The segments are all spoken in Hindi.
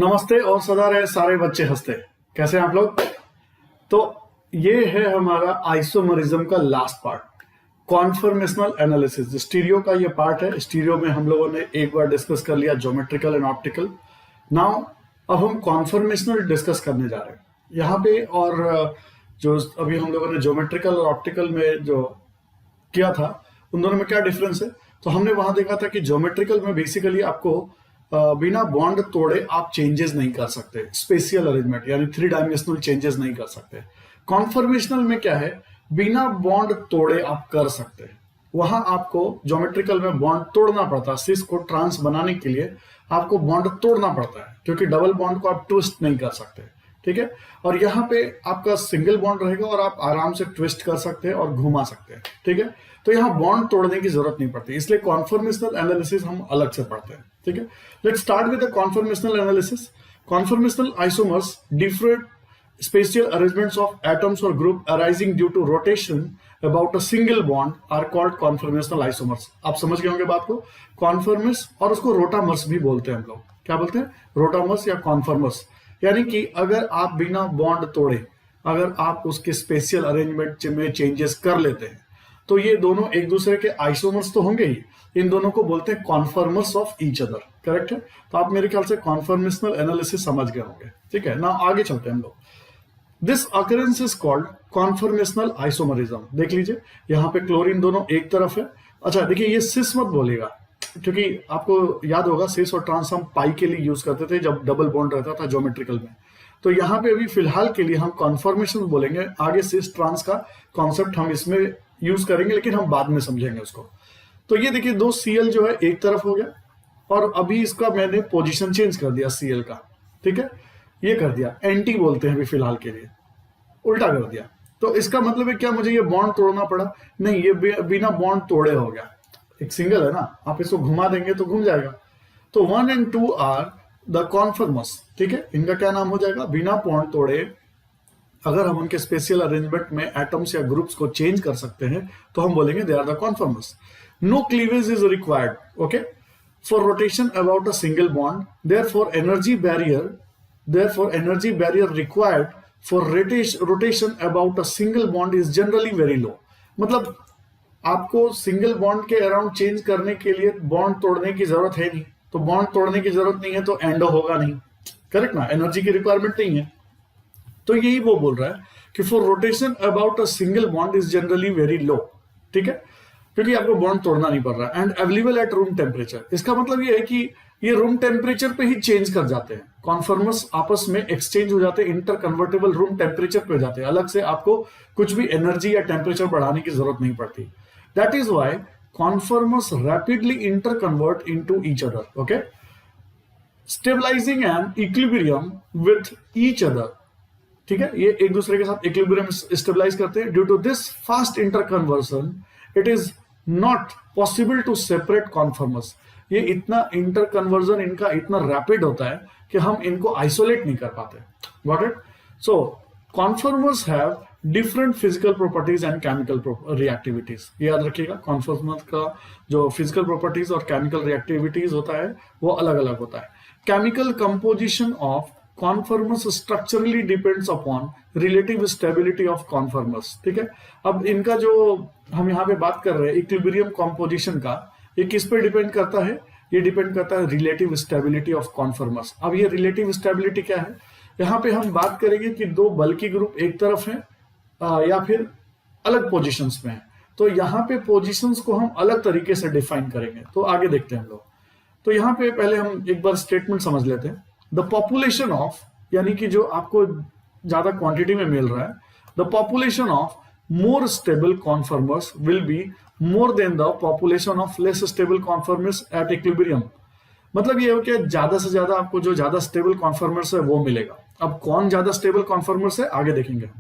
नमस्ते और सदा रहे सारे बच्चे हंसते। कैसे हैं आप लोग? तो ये है हमारा आइसोमरिज्म का last part, conformational analysis. Stereo का ये पार्ट है। स्टीरियो में हम लोगों ने एक बार डिस्कस कर लिया ज्योमेट्रिकल एंड ऑप्टिकल। नाउ अब हम कॉन्फॉर्मेशनल डिस्कस करने जा रहे हैं यहाँ पे। और जो अभी हम लोगों ने ज्योमेट्रिकल और ऑप्टिकल में जो किया था, उन दोनों में क्या डिफरेंस है, तो हमने वहां देखा था कि ज्योमेट्रिकल में बेसिकली आपको बिना बॉन्ड तोड़े आप चेंजेस नहीं कर सकते, स्पेशियल अरेंजमेंट यानी 3 डायमेंशनल चेंजेस नहीं कर सकते। कॉन्फॉर्मेशनल में क्या है, बिना बॉन्ड तोड़े आप कर सकते हैं। वहां आपको ज्योमेट्रिकल में बॉन्ड तोड़ना पड़ता है, सिस को ट्रांस बनाने के लिए आपको बॉन्ड तोड़ना पड़ता है, क्योंकि डबल बॉन्ड को आप ट्विस्ट नहीं कर सकते। ठीक है, और यहाँ पे आपका सिंगल बॉन्ड रहेगा और आप आराम से ट्विस्ट कर सकते हैं और घुमा सकते हैं। ठीक है, तो यहाँ बॉन्ड तोड़ने की जरूरत नहीं पड़ती, इसलिए कॉन्फॉर्मेशनल एनालिसिस हम अलग से पढ़ते हैं। ठीक है, let's start with the conformational analysis. Conformational isomers different spatial arrangements of atoms or group arising due to rotation about a single bond are called conformational isomers। आप समझ गए होंगे बात को। कॉन्फॉर्मस और उसको रोटामर्स भी बोलते हैं हम लोग। क्या बोलते हैं? रोटामर्स या कॉन्फॉर्मस। यानी कि अगर आप बिना बॉन्ड तोड़े अगर आप उसके स्पेशियल अरेंजमेंट में चेंजेस कर लेते हैं तो ये दोनों एक दूसरे के आइसोमर्स तो होंगे ही, इन दोनों को बोलते हैं conformers of each other. Correct है? तो आप मेरे ख्याल से कॉन्फॉर्मेशनल एनालिसिस समझ गए होंगे। ठीक है ना, आगे चलते हैं हम लोग। This occurrence is called conformational isomerism. देख लीजिए यहाँ पे क्लोरीन दोनों एक तरफ है। अच्छा देखिए, ये सिस मत बोलेगा, क्योंकि आपको याद होगा सिस और ट्रांस हम पाई के लिए यूज करते थे जब डबल बॉन्ड रहता था ज्योमेट्रिकल में। तो यहाँ पे अभी फिलहाल के लिए हम कॉन्फॉर्मेशन बोलेंगे। आगे सिस ट्रांस का कॉन्सेप्ट हम इसमें यूज करेंगे, लेकिन हम बाद में समझेंगे उसको। तो ये देखिए, दो सीएल जो है एक तरफ हो गया और अभी इसका मैंने पोजीशन चेंज कर दिया सीएल का। ठीक है, ये कर दिया, एंटी बोलते हैं अभी फिलहाल के लिए, उल्टा कर दिया। तो इसका मतलब है क्या, मुझे ये बॉन्ड तोड़ना पड़ा? नहीं, ये बिना बॉन्ड तोड़े हो गया। एक सिंगल है ना, आप इसको घुमा देंगे तो घूम जाएगा। तो 1 and 2 आर द कॉन्फॉर्मस। ठीक है, इनका क्या नाम हो जाएगा? बिना बॉन्ड तोड़े अगर हम उनके स्पेशियल अरेंजमेंट में एटम्स या ग्रुप्स को चेंज कर सकते हैं तो हम बोलेंगे they are the conformers. No cleavage is required, okay, for rotation about a single bond. Therefore energy barrier required for rotation about a single bond is generally very low। मतलब आपको सिंगल बॉन्ड के अराउंड चेंज करने के लिए बॉन्ड तोड़ने की जरूरत है नहीं। तो बॉन्ड तोड़ने की जरूरत नहीं है तो एंडो होगा नहीं। करेक्ट ना, एनर्जी की रिक्वायरमेंट नहीं है। तो यही वो बोल रहा है कि for rotation about a single bond is generally very low. ठीक है, क्योंकि आपको बॉन्ड तोड़ना नहीं पड़ रहा। And available at room temperature. इसका मतलब ये है कि ये रूम टेम्परेचर पे ही चेंज कर जाते हैं। कॉन्फॉर्मर्स आपस में एक्सचेंज हो जाते हैं, इंटर कन्वर्टेबल रूम टेम्परेचर पे हो जाते हैं। अलग से आपको कुछ भी एनर्जी या टेम्परेचर बढ़ाने की जरूरत नहीं पड़ती। That is why conformers rapidly interconvert into each other, okay, stabilising an equilibrium with each other. ठीक है, ये एक दूसरे के साथ इक्विलिब्रियम स्टेबलाइज करते हैं। Due to this fast interconversion it is not possible to separate conformers. ये इतना इंटर कन्वर्जन इनका इतना रैपिड होता है कि हम इनको आइसोलेट नहीं कर पाते। Got it? So conformers have different physical properties and chemical reactivities. याद रखिएगा, कॉन्फॉर्मर्स का जो फिजिकल प्रॉपर्टीज और केमिकल रिएक्टिविटीज होता है वो अलग अलग होता है। Chemical composition of conformers structurally depends upon relative stability of conformers. ठीक है, अब इनका जो हम यहाँ पे बात कर रहे हैं इक्विलिब्रियम कॉम्पोजिशन का, ये किस पे डिपेंड करता है? ये डिपेंड करता है रिलेटिव स्टेबिलिटी ऑफ कॉन्फॉर्मर्स। अब ये रिलेटिव स्टेबिलिटी क्या है? यहाँ पे हम बात करेंगे कि दो बल्कि ग्रुप एक तरफ है या फिर अलग पोजीशंस में है। तो यहाँ पे पोजीशंस को हम अलग तरीके से डिफाइन करेंगे, तो आगे देखते हैं हम लोग। तो यहाँ पे पहले हम एक बार स्टेटमेंट समझ लेते हैं। द पॉपुलेशन ऑफ, यानी कि जो आपको ज्यादा क्वांटिटी में मिल रहा है, the population of more stable conformers will be more than the population of less stable conformers at equilibrium। मतलब ये हो कि ज्यादा से ज्यादा आपको जो ज्यादा स्टेबल कॉन्फॉर्मर्स है वो मिलेगा। अब कौन ज्यादा स्टेबल कॉन्फॉर्मर्स है आगे देखेंगे।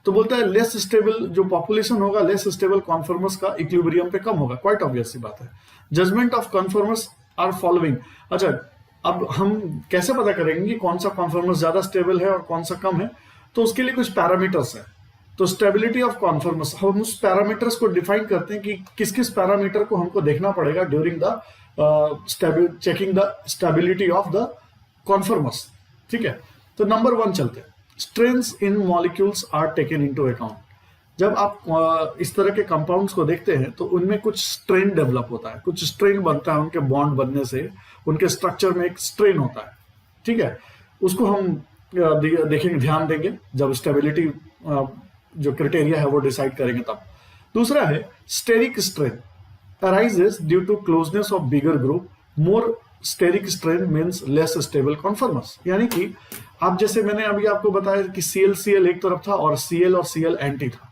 तो बोलता है लेस स्टेबल जो पॉपुलेशन होगा, लेस स्टेबल कॉन्फॉर्मर्स का इक्विलिब्रियम पे कम होगा। क्वाइट ऑब्वियस सी बात है। Judgement of conformers are following. अच्छा, अब हम कैसे पता करेंगे कि कौन सा कॉन्फॉर्मर्स ज्यादा स्टेबल है और कौन सा कम है? तो उसके लिए कुछ पैरामीटर्स है। तो स्टेबिलिटी ऑफ कॉन्फॉर्मर्स, हम उस पैरामीटर्स को डिफाइन करते हैं कि किस किस पैरामीटर को हमको देखना पड़ेगा during the checking the stability of the conformers, ठीक है। तो नंबर 1 चलते हैं, strains in molecules are taken into account. जब आप इस तरह के कंपाउंड्स को देखते हैं तो उनमें कुछ स्ट्रेन डेवलप होता है, कुछ स्ट्रेन बनता है, उनके बॉन्ड बनने से उनके स्ट्रक्चर में एक स्ट्रेन होता है, ठीक है। उसको हम देखेंगे, ध्यान देंगे जब स्टेबिलिटी जो क्राइटेरिया है वो डिसाइड करेंगे तब। दूसरा है steric strain arises due to closeness of bigger group. More steric strain means less stable conformers. यानी कि आप जैसे मैंने अभी आपको बताया कि CL एक तरफ था और Cl एंटी था।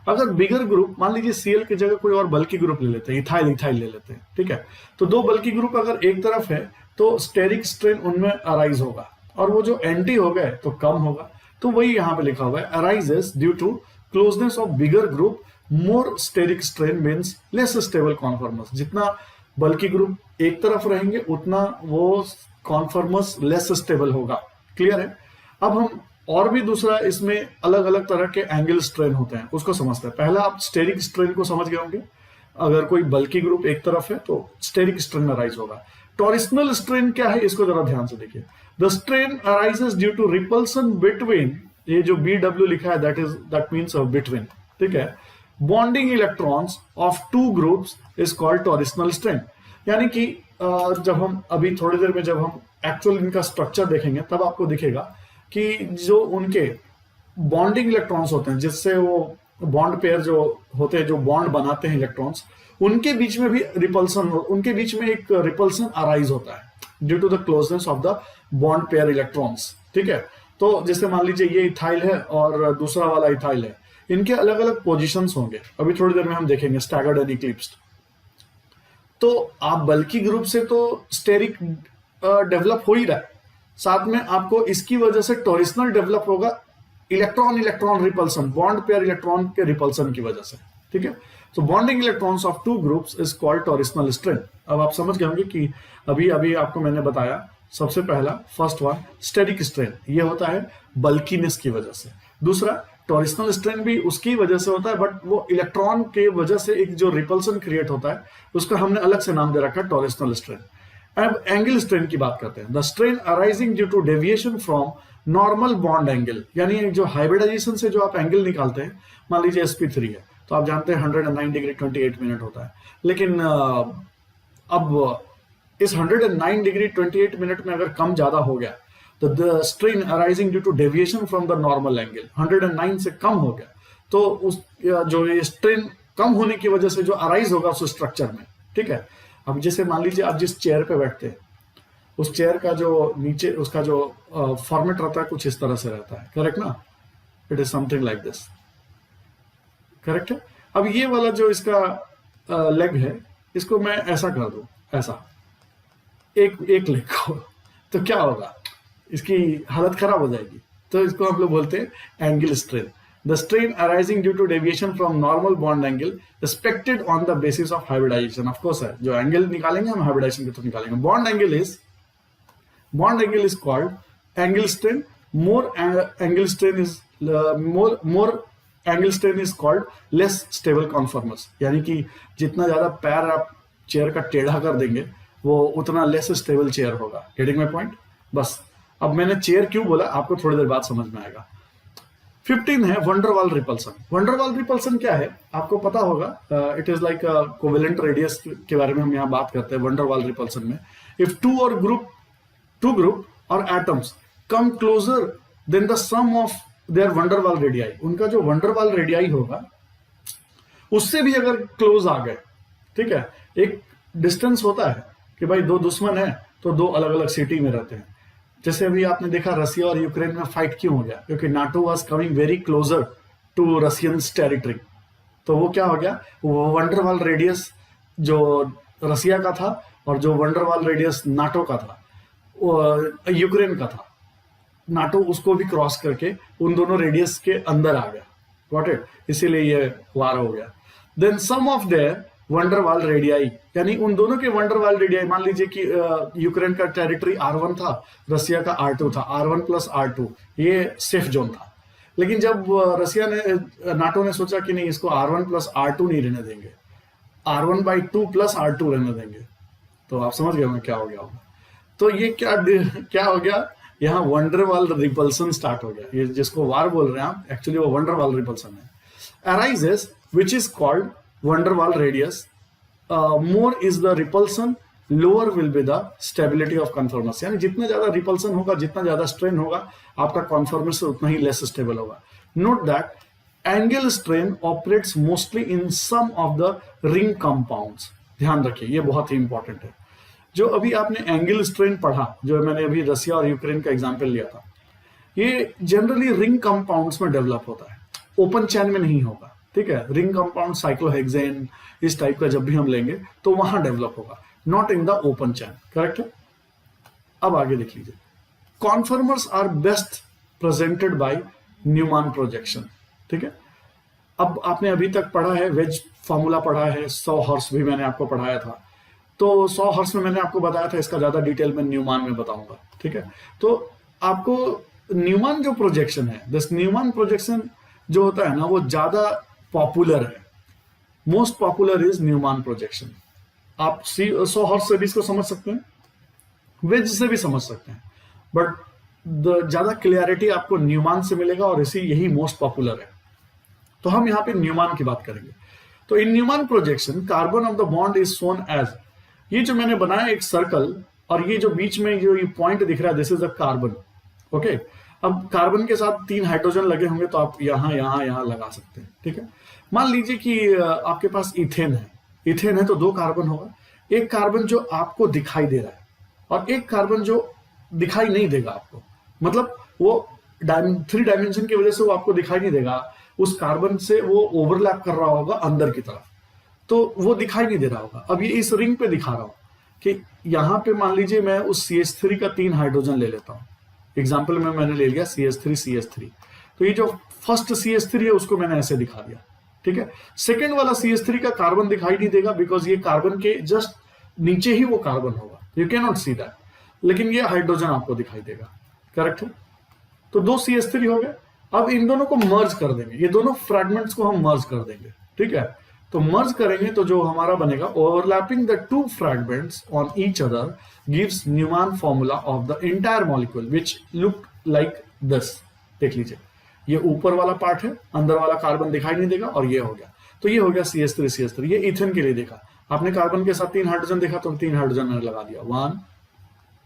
अगर बिगर ग्रुप, मान लीजिए Cl की जगह कोई और बल्कि ग्रुप ले लेते हैं, इथाइल ले लेते हैं, ठीक है। तो दो बल्कि ग्रुप अगर एक तरफ है तो स्टेरिक स्ट्रेन उनमें अराइज होगा, और वो जो एंटी हो गए तो कम होगा। तो वही यहाँ पे लिखा हुआ है, arises due to closeness of bigger group, more steric strain means less stable conformers. जितना बल्कि ग्रुप एक तरफ रहेंगे उतना वो कॉन्फॉर्मर्स लेस स्टेबल होगा। क्लियर है। अब हम और भी दूसरा इसमें अलग अलग तरह के एंगल स्ट्रेन होते हैं, उसको समझते हैं। पहला आप स्टेरिक स्ट्रेन को समझ गए होंगे, अगर कोई बल्कि ग्रुप एक तरफ है तो स्टेरिक स्ट्रेन अराइज होगा। टॉरिशनल स्ट्रेन क्या है, इसको जरा ध्यान से देखिए। The strain arises due to repulsion between, ये जो BW लिखा है दैट मीन्स बिटवीन, ठीक है, bonding electrons of two groups is called torsional strain. यानी कि जब हम अभी थोड़ी देर में जब हम एक्चुअल इनका स्ट्रक्चर देखेंगे तब आपको दिखेगा कि जो उनके बॉन्डिंग इलेक्ट्रॉन्स होते हैं, जिससे वो बॉन्ड पेयर जो होते हैं, जो बॉन्ड बनाते हैं इलेक्ट्रॉन्स, उनके बीच में भी रिपल्सन, उनके बीच में एक रिपल्सन अराइज होता है due to the closeness of the bond pair electrons, ठीक है। तो जैसे मान लीजिए ये इथाइल है और दूसरा वाला इथाइल है, इनके अलग अलग पोजीशंस होंगे, अभी थोड़ी देर में हम देखेंगे, स्टैगर्ड एंड इक्लिप्स्ड। तो आप बल्कि ग्रुप से तो स्टेरिक डेवलप हो ही रहा है, साथ में आपको इसकी वजह से टॉरिशनल डेवलप होगा, electron repulsion, bond pair electron के रिपल्सन की वजह से, ठीक है। तो bonding electrons of two groups is called torsional strain. अब आप समझ गए होंगे कि अभी आपको मैंने बताया, सबसे पहला फर्स्ट वन स्टेरिक स्ट्रेन, ये होता है बल्कीनेस की वजह से। दूसरा टॉरिशनल स्ट्रेन भी उसकी वजह से होता है, बट वो इलेक्ट्रॉन के वजह से एक जो रिपल्सन क्रिएट होता है उसका हमने अलग से नाम दे रखा है टॉरिशनल स्ट्रेन। अब एंगल स्ट्रेन की बात करते हैं। The strain arising due to deviation from normal bond angle, यानी जो हाइब्रिडाइजेशन से जो आप एंगल निकालते हैं, मान लीजिए sp3 है तो आप जानते हैं 109 डिग्री 28 मिनट होता है, लेकिन अब इस 109 डिग्री 28 मिनट में अगर कम ज्यादा हो गया तो the strain arising due to deviation from the normal angle 109 से कम हो गया, तो उस जो ये स्ट्रेन कम होने की वजह से जो अराइज होगा उस स्ट्रक्चर में, ठीक है। अब जैसे मान लीजिए आप जिस चेयर पे बैठते हैं, उस चेयर का जो नीचे उसका जो फॉर्मेट रहता है कुछ इस तरह से रहता है, करेक्ट ना, it is something like this, correct है। अब ये वाला जो इसका लेग है, इसको मैं ऐसा कर दूं, ऐसा एक लेग को, तो क्या होगा, इसकी हालत खराब हो जाएगी। तो इसको हम लोग बोलते हैं angle strain. The strain arising due to deviation from normal bond angle expected on the basis of hybridization. Of course है, जो एंगल निकालेंगे हम हाइब्रिडाइजेशन के थ्रू निकालेंगे। Bond angle is called angle strain. More angle strain is called less stable conformers. यानी कि जितना ज्यादा पैर आप चेयर का टेढ़ा कर देंगे वो उतना लेस स्टेबल चेयर होगा। Getting my point. बस अब मैंने चेयर क्यों बोला आपको थोड़ी देर बाद समझ में आएगा। 15 है वंडरवाल रिपल्सन। वंडरवाल रिपल्सन क्या है आपको पता होगा, it is like covalent radius के बारे में हम यहाँ बात करते हैं वंडरवाल रिपल्सन में। इफ टू ग्रुप और atoms come closer than the sum of their van der Waals radii, उनका जो वंडरवाल रेडियाई होगा उससे भी अगर क्लोज आ गए, ठीक है, एक डिस्टेंस होता है कि भाई दो दुश्मन है तो दो अलग अलग सिटी में रहते हैं। जैसे अभी आपने देखा रसिया और यूक्रेन में फाइट क्यों हो गया, क्योंकि NATO was coming very closer to Russian territory. तो वो क्या हो गया, वो वंडरवाल रेडियस जो रसिया का था और जो वंडरवाल रेडियस नाटो का था, यूक्रेन का था, नाटो उसको भी क्रॉस करके उन दोनों रेडियस के अंदर आ गया। गॉट इट, इसीलिए ये वार हो गया। Then sum of their van der Waals radii, यानी उन दोनों के वंडरवाल रेडियाई, मान लीजिए कि यूक्रेन का टेरिटरी R1 था, रसिया का R2 था, R1 प्लस R2 ये सेफ जोन था। लेकिन जब रसिया ने, नाटो ने सोचा कि नहीं इसको R1 प्लस R2 नहीं रहने देंगे, R1/2 प्लस R2 रहने देंगे, तो आप समझ गए होंगे क्या हो गया होगा। तो ये क्या हो गया, यहाँ वंडरवाल रिपल्सन स्टार्ट हो गया। ये जिसको वार बोल रहे हैं आप, एक्चुअली वो वंडरवाल रिपल्सन है। Arises which is called van der Waals radius, more is the repulsion, lower will be the stability of conformers. यानी जितना ज्यादा रिपल्सन होगा, जितना ज्यादा स्ट्रेन होगा, आपका कॉन्फर्मेशन उतना ही लेस स्टेबल होगा। Note that angle strain operates mostly in some of the ring compounds. ध्यान रखिए, ये बहुत ही इंपॉर्टेंट है। जो अभी आपने एंगल स्ट्रेन पढ़ा, जो मैंने अभी रसिया और यूक्रेन का एग्जांपल लिया था, ये जनरली रिंग कंपाउंड्स में डेवलप होता है, ओपन चैन में नहीं होगा। ठीक है, रिंग कंपाउंड साइक्लोहेक्सेन इस टाइप का जब भी हम लेंगे तो वहां डेवलप होगा, not in the open chain. Correct है। अब आगे देख लीजिए, conformers are best presented by Newman projection. ठीक है, अब आपने अभी तक पढ़ा है वेज फॉर्मूला पढ़ा है, 100 हॉर्स भी मैंने आपको पढ़ाया था। तो 100 हॉर्स में मैंने आपको बताया था, इसका ज्यादा डिटेल में न्यूमैन में बताऊंगा। ठीक है, तो आपको न्यूमैन जो प्रोजेक्शन है, दिस न्यूमैन प्रोजेक्शन जो होता है ना, वो ज्यादा पॉपुलर है। Most popular is Newman projection. आप 100 हॉर्स से भी इसको समझ सकते हैं, वेज से भी समझ सकते हैं, बट ज्यादा क्लियरिटी आपको न्यूमैन से मिलेगा और यही मोस्ट पॉपुलर है। तो हम यहाँ पे न्यूमैन की बात करेंगे। तो in Newman projection carbon of the bond is shown as, ये जो मैंने बनाया एक सर्कल, और ये जो बीच में जो ये पॉइंट दिख रहा है, this is the carbon. Okay, अब कार्बन के साथ 3 हाइड्रोजन लगे होंगे तो आप यहां यहां यहां लगा सकते हैं। ठीक है, मान लीजिए कि आपके पास इथेन है। इथेन है तो 2 कार्बन होगा, एक कार्बन जो आपको दिखाई दे रहा है और एक कार्बन जो दिखाई नहीं देगा आपको, मतलब वो 3 डायमेंशन की वजह से वो आपको दिखाई नहीं देगा, उस कार्बन से वो ओवरलैप कर रहा होगा अंदर की तरफ, तो वो दिखाई नहीं दे रहा होगा। अब ये इस रिंग पे दिखा रहा हूं कि यहां पे मान लीजिए मैं उस CH3 का 3 हाइड्रोजन ले लेता हूं। एग्जाम्पल में मैंने ले लिया CH3। तो ये जो फर्स्ट CH3 है उसको मैंने ऐसे दिखा दिया। ठीक है, सेकेंड वाला CH3 का कार्बन दिखाई नहीं देगा, बिकॉज ये कार्बन के जस्ट नीचे ही वो कार्बन होगा, you can not see that, लेकिन ये हाइड्रोजन आपको दिखाई देगा। करेक्ट है, तो 2 CH3 हो गए। अब इन दोनों को मर्ज कर देंगे, ये दोनों फ्रैगमेंट्स को हम मर्ज कर देंगे। ठीक है, तो मर्ज करेंगे तो जो हमारा बनेगा, overlapping the 2 fragments on each other gives Newman formula of the entire molecule which look like this. देख लीजिए, ये ऊपर वाला पार्ट है, अंदर वाला कार्बन दिखाई नहीं देगा, और ये हो गया। तो ये हो गया CH3। ये इथेन के लिए देखा आपने, कार्बन के साथ 3 हाइड्रोजन देखा तो 3 हाइड्रोजन मैंने लगा दिया, 1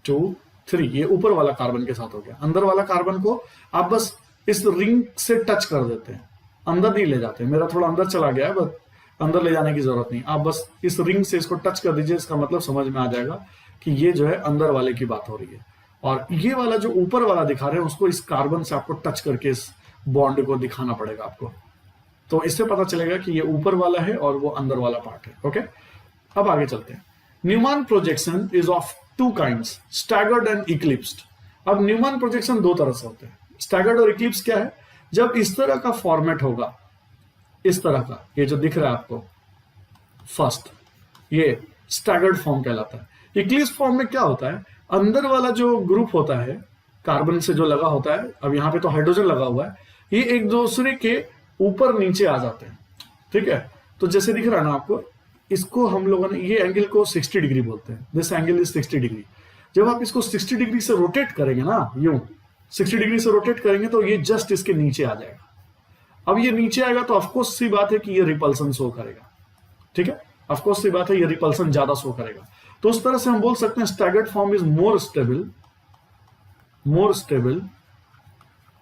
2 3। ये ऊपर वाला कार्बन के साथ हो गया। अंदर वाला कार्बन को आप बस इस रिंग से टच कर देते हैं, अंदर नहीं ले जाते। मेरा थोड़ा अंदर चला गया है, बट अंदर ले जाने की जरूरत नहीं, आप बस इस रिंग से इसको टच कर दीजिए। इसका मतलब समझ में आ जाएगा कि ये जो है अंदर वाले की बात हो रही है, और ये वाला जो ऊपर वाला दिखा रहे हैं उसको इस कार्बन से आपको टच करके इस बॉन्ड को दिखाना पड़ेगा आपको। तो इससे पता चलेगा कि ये ऊपर वाला है और वो अंदर वाला पार्ट है। ओके, अब आगे चलते हैं। Newman projection is of 2 kinds, staggered and eclipsed. अब न्यूमैन प्रोजेक्शन 2 तरह से होते हैं। स्टैगर्ड और इक्लिप्स क्या है? जब इस तरह का फॉर्मेट होगा, इस तरह का, ये जो दिख रहा है आपको फर्स्ट, ये स्टैगर्ड फॉर्म कहलाता है। इक्लिप्स फॉर्म में क्या होता है, अंदर वाला जो ग्रुप होता है कार्बन से जो लगा होता है, अब यहाँ पे तो हाइड्रोजन लगा हुआ है, ये एक दूसरे के ऊपर नीचे आ जाते हैं। ठीक है, तो जैसे दिख रहा है ना आपको, इसको हम लोगों ने, ये एंगल को 60 डिग्री बोलते हैं। This angle is 60 degree. जब आप इसको 60 डिग्री से रोटेट करेंगे ना, यूं 60 डिग्री से रोटेट करेंगे तो ये जस्ट इसके नीचे आ जाएगा। अब ये नीचे आएगा तो ऑफकोर्स सी बात है कि ये रिपल्सन शो करेगा। ठीक है, ऑफकोर्स सी बात है, ये रिपल्सन ज्यादा शो करेगा। तो उस तरह से हम बोल सकते हैं staggered form is more stable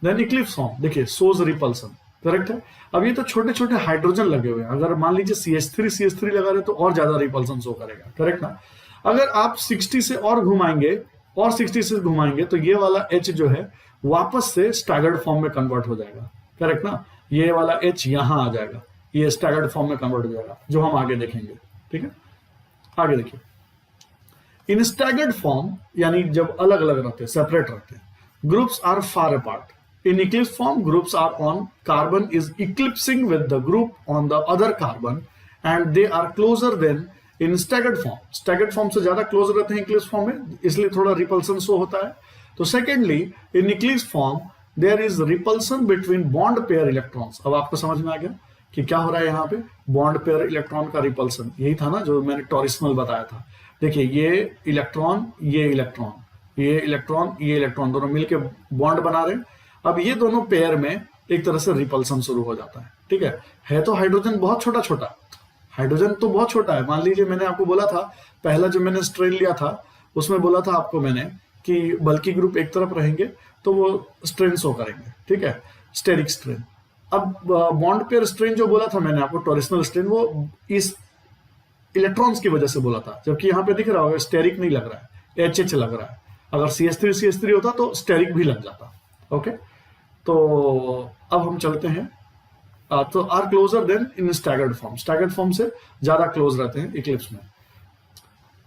then Eclipse form. देखिए, शोज रिपल्सन। करेक्ट है। अब ये तो छोटे छोटे हाइड्रोजन लगे हुए हैं, अगर मान लीजिए CH3 लगा रहे तो और ज्यादा रिपल्सन शो करेगा। करेक्ट ना। अगर आप 60 से और घुमाएंगे और 60 से घुमाएंगे तो ये वाला H जो है वापस से स्टैगर्ड फॉर्म में कन्वर्ट हो जाएगा। करेक्ट ना, ये वाला H यहां आ जाएगा, ये स्टैगर्ड फॉर्म में कन्वर्ट हो जाएगा, जो हम आगे देखेंगे। ठीक है, आगे देखिए। इन स्टैगर्ड फॉर्म यानी जब अलग अलग रहते हैं, सेपरेट रहते हैं, groups are far apart. In eclipse form, groups are on carbon is eclipsing with the group on the other carbon and they are closer than in staggered form. Staggered form से ज्यादा closer रहते हैं eclipse form में, इसलिए थोड़ा repulsion show होता है। तो secondly, in eclipse form there is repulsion between bond pair electrons. अब आपको समझ में आ गया कि क्या हो रहा है यहाँ पे, bond pair electron का repulsion। यही था ना जो मैंने टॉरिस्मल बताया था। देखिए ये इलेक्ट्रॉन, ये इलेक्ट्रॉन, ये इलेक्ट्रॉन, ये इलेक्ट्रॉन दोनों मिलके बॉन्ड बना रहे हैं। अब ये दोनों पेयर में एक तरह से रिपल्सन शुरू हो जाता है, ठीक है तो हाइड्रोजन बहुत छोटा छोटा, हाइड्रोजन तो बहुत छोटा है। मान लीजिए मैंने आपको बोला था, पहला जो मैंने स्ट्रेन लिया था उसमें बोला था आपको मैंने कि बल्कि ग्रुप एक तरफ रहेंगे तो वो स्ट्रेन शो करेंगे, ठीक है, स्टेरिक स्ट्रेन। अब बॉन्ड पेयर स्ट्रेन जो बोला था मैंने आपको, टॉरिशनल स्ट्रेन, वो इस इलेक्ट्रॉन्स की वजह से बोला था, जबकि यहाँ पे दिख रहा होगा स्टेरिक नहीं लग रहा है, HH लग रहा है। अगर CH3 होता तो स्टेरिक भी लग जाता। ओके, तो अब हम चलते हैं, तो are closer than in staggered form, staggered form से ज्यादा क्लोज रहते हैं इक्लिप्स में।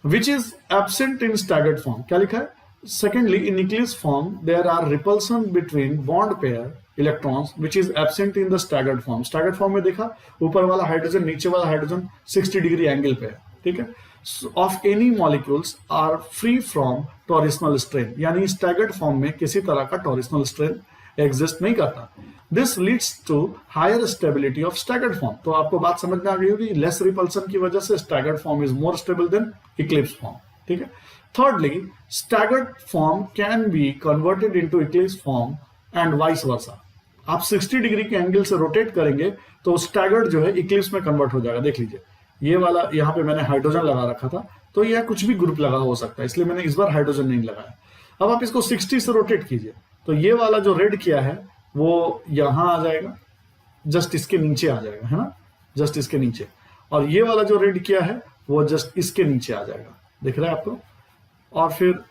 Which is absent in staggered form, क्या लिखा है? Secondly, in eclipse form there are repulsion between bond pair electrons which is absent in the staggered form. Staggered form में देखा, ऊपर वाला हाइड्रोजन नीचे वाला हाइड्रोजन 60 डिग्री एंगल पे है, ठीक है। Of any molecules are free from torsional strain, यानी स्टैगर्ड फॉर्म में किसी तरह का टॉरिशनल स्ट्रेन एग्जिस्ट नहीं करता। This leads to higher stability of staggered form. तो आपको बात समझ में आ गई होगी, लेस रिपल्सन की वजह से staggered form is more stable then Eclipse form, ठीक है। Thirdly, staggered form can be converted into Eclipse form and vice versa. आप 60 डिग्री के एंगल से रोटेट करेंगे तो स्टैगर्ड जो है इक्लिप्स में कन्वर्ट हो जाएगा। देख लीजिए, ये वाला यहाँ पे मैंने हाइड्रोजन लगा रखा था, तो यह कुछ भी ग्रुप लगा हो सकता है, इसलिए मैंने इस बार हाइड्रोजन नहीं लगाया। अब आप इसको 60 से रोटेट कीजिए तो ये वाला जो रेड किया है वो यहां आ जाएगा, जस्ट इसके नीचे आ जाएगा, है ना, जस्ट इसके नीचे। और ये वाला जो रेड किया है वो जस्ट इसके नीचे आ जाएगा, दिख रहा है आपको। और फिर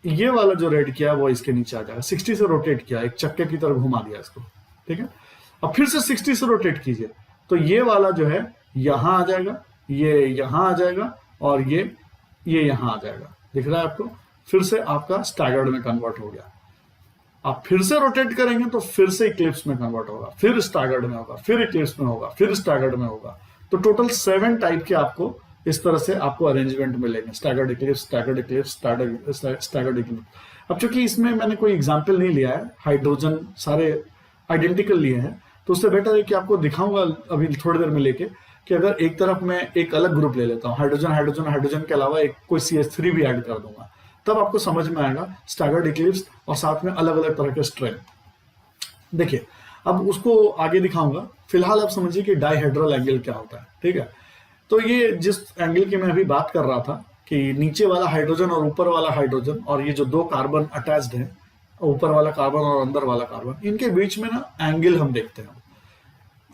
ये वाला जो रेड किया वो इसके नीचे आ जाएगा। 60 से रोटेट किया, एक चक्के की तरफ घुमा दिया इसको, ठीक है। अब फिर से 60 से रोटेट कीजिए तो ये वाला जो है यहां आ जाएगा, ये यहां आ जाएगा और ये यहां आ जाएगा, दिख रहा है आपको। फिर से आपका स्टैगर्ड में कन्वर्ट हो गया। आप फिर से रोटेट करेंगे तो फिर से इक्लिप्स में कन्वर्ट होगा, फिर स्टैगर्ड में होगा, फिर इक्लिप्स में होगा, फिर स्टैगर्ड में होगा। तो टोटल 7 टाइप के आपको इस तरह से आपको अरेंजमेंट मिलेंगे, staggered Eclipse, staggered Eclipse, staggered Eclipse. अब चूंकि इसमें मैंने कोई एग्जाम्पल नहीं लिया है, हाइड्रोजन सारे आइडेंटिकल लिए हैं, तो उससे बेटर है कि आपको दिखाऊंगा अभी थोड़ी देर में लेके कि अगर एक तरफ मैं एक अलग ग्रुप ले लेता हूँ, हाइड्रोजन हाइड्रोजन हाइड्रोजन के अलावा एक कोई CH3 भी ऐड कर दूंगा, तब आपको समझ में आएगा स्टैगर्ड इक्लिप्स और साथ में अलग अलग तरह के स्ट्रेन। देखिए, अब उसको आगे दिखाऊंगा, फिलहाल आप समझिए कि डाइहेड्रल एंगल क्या होता है, ठीक है। तो ये जिस एंगल की मैं अभी बात कर रहा था कि नीचे वाला हाइड्रोजन और ऊपर वाला हाइड्रोजन और ये जो 2 कार्बन अटैच्ड है, ऊपर वाला कार्बन और अंदर वाला कार्बन, इनके बीच में ना एंगल हम देखते हैं।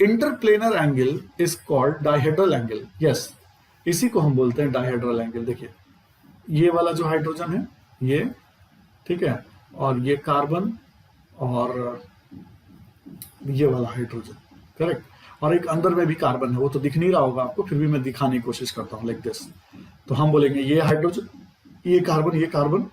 Interplanar angle is called dihedral angle, yes, इसी को हम बोलते हैं डाइहेड्रल एंगल। देखिए, ये वाला जो हाइड्रोजन है ये, ठीक है, और ये कार्बन और ये वाला हाइड्रोजन, करेक्ट, और एक अंदर में भी कार्बन है, वो तो दिख नहीं रहा होगा आपको, फिर भी मैं दिखाने की कोशिश करता हूं लाइक दिस। तो हम बोलेंगे ये हाइड्रोजन, ये कार्बन,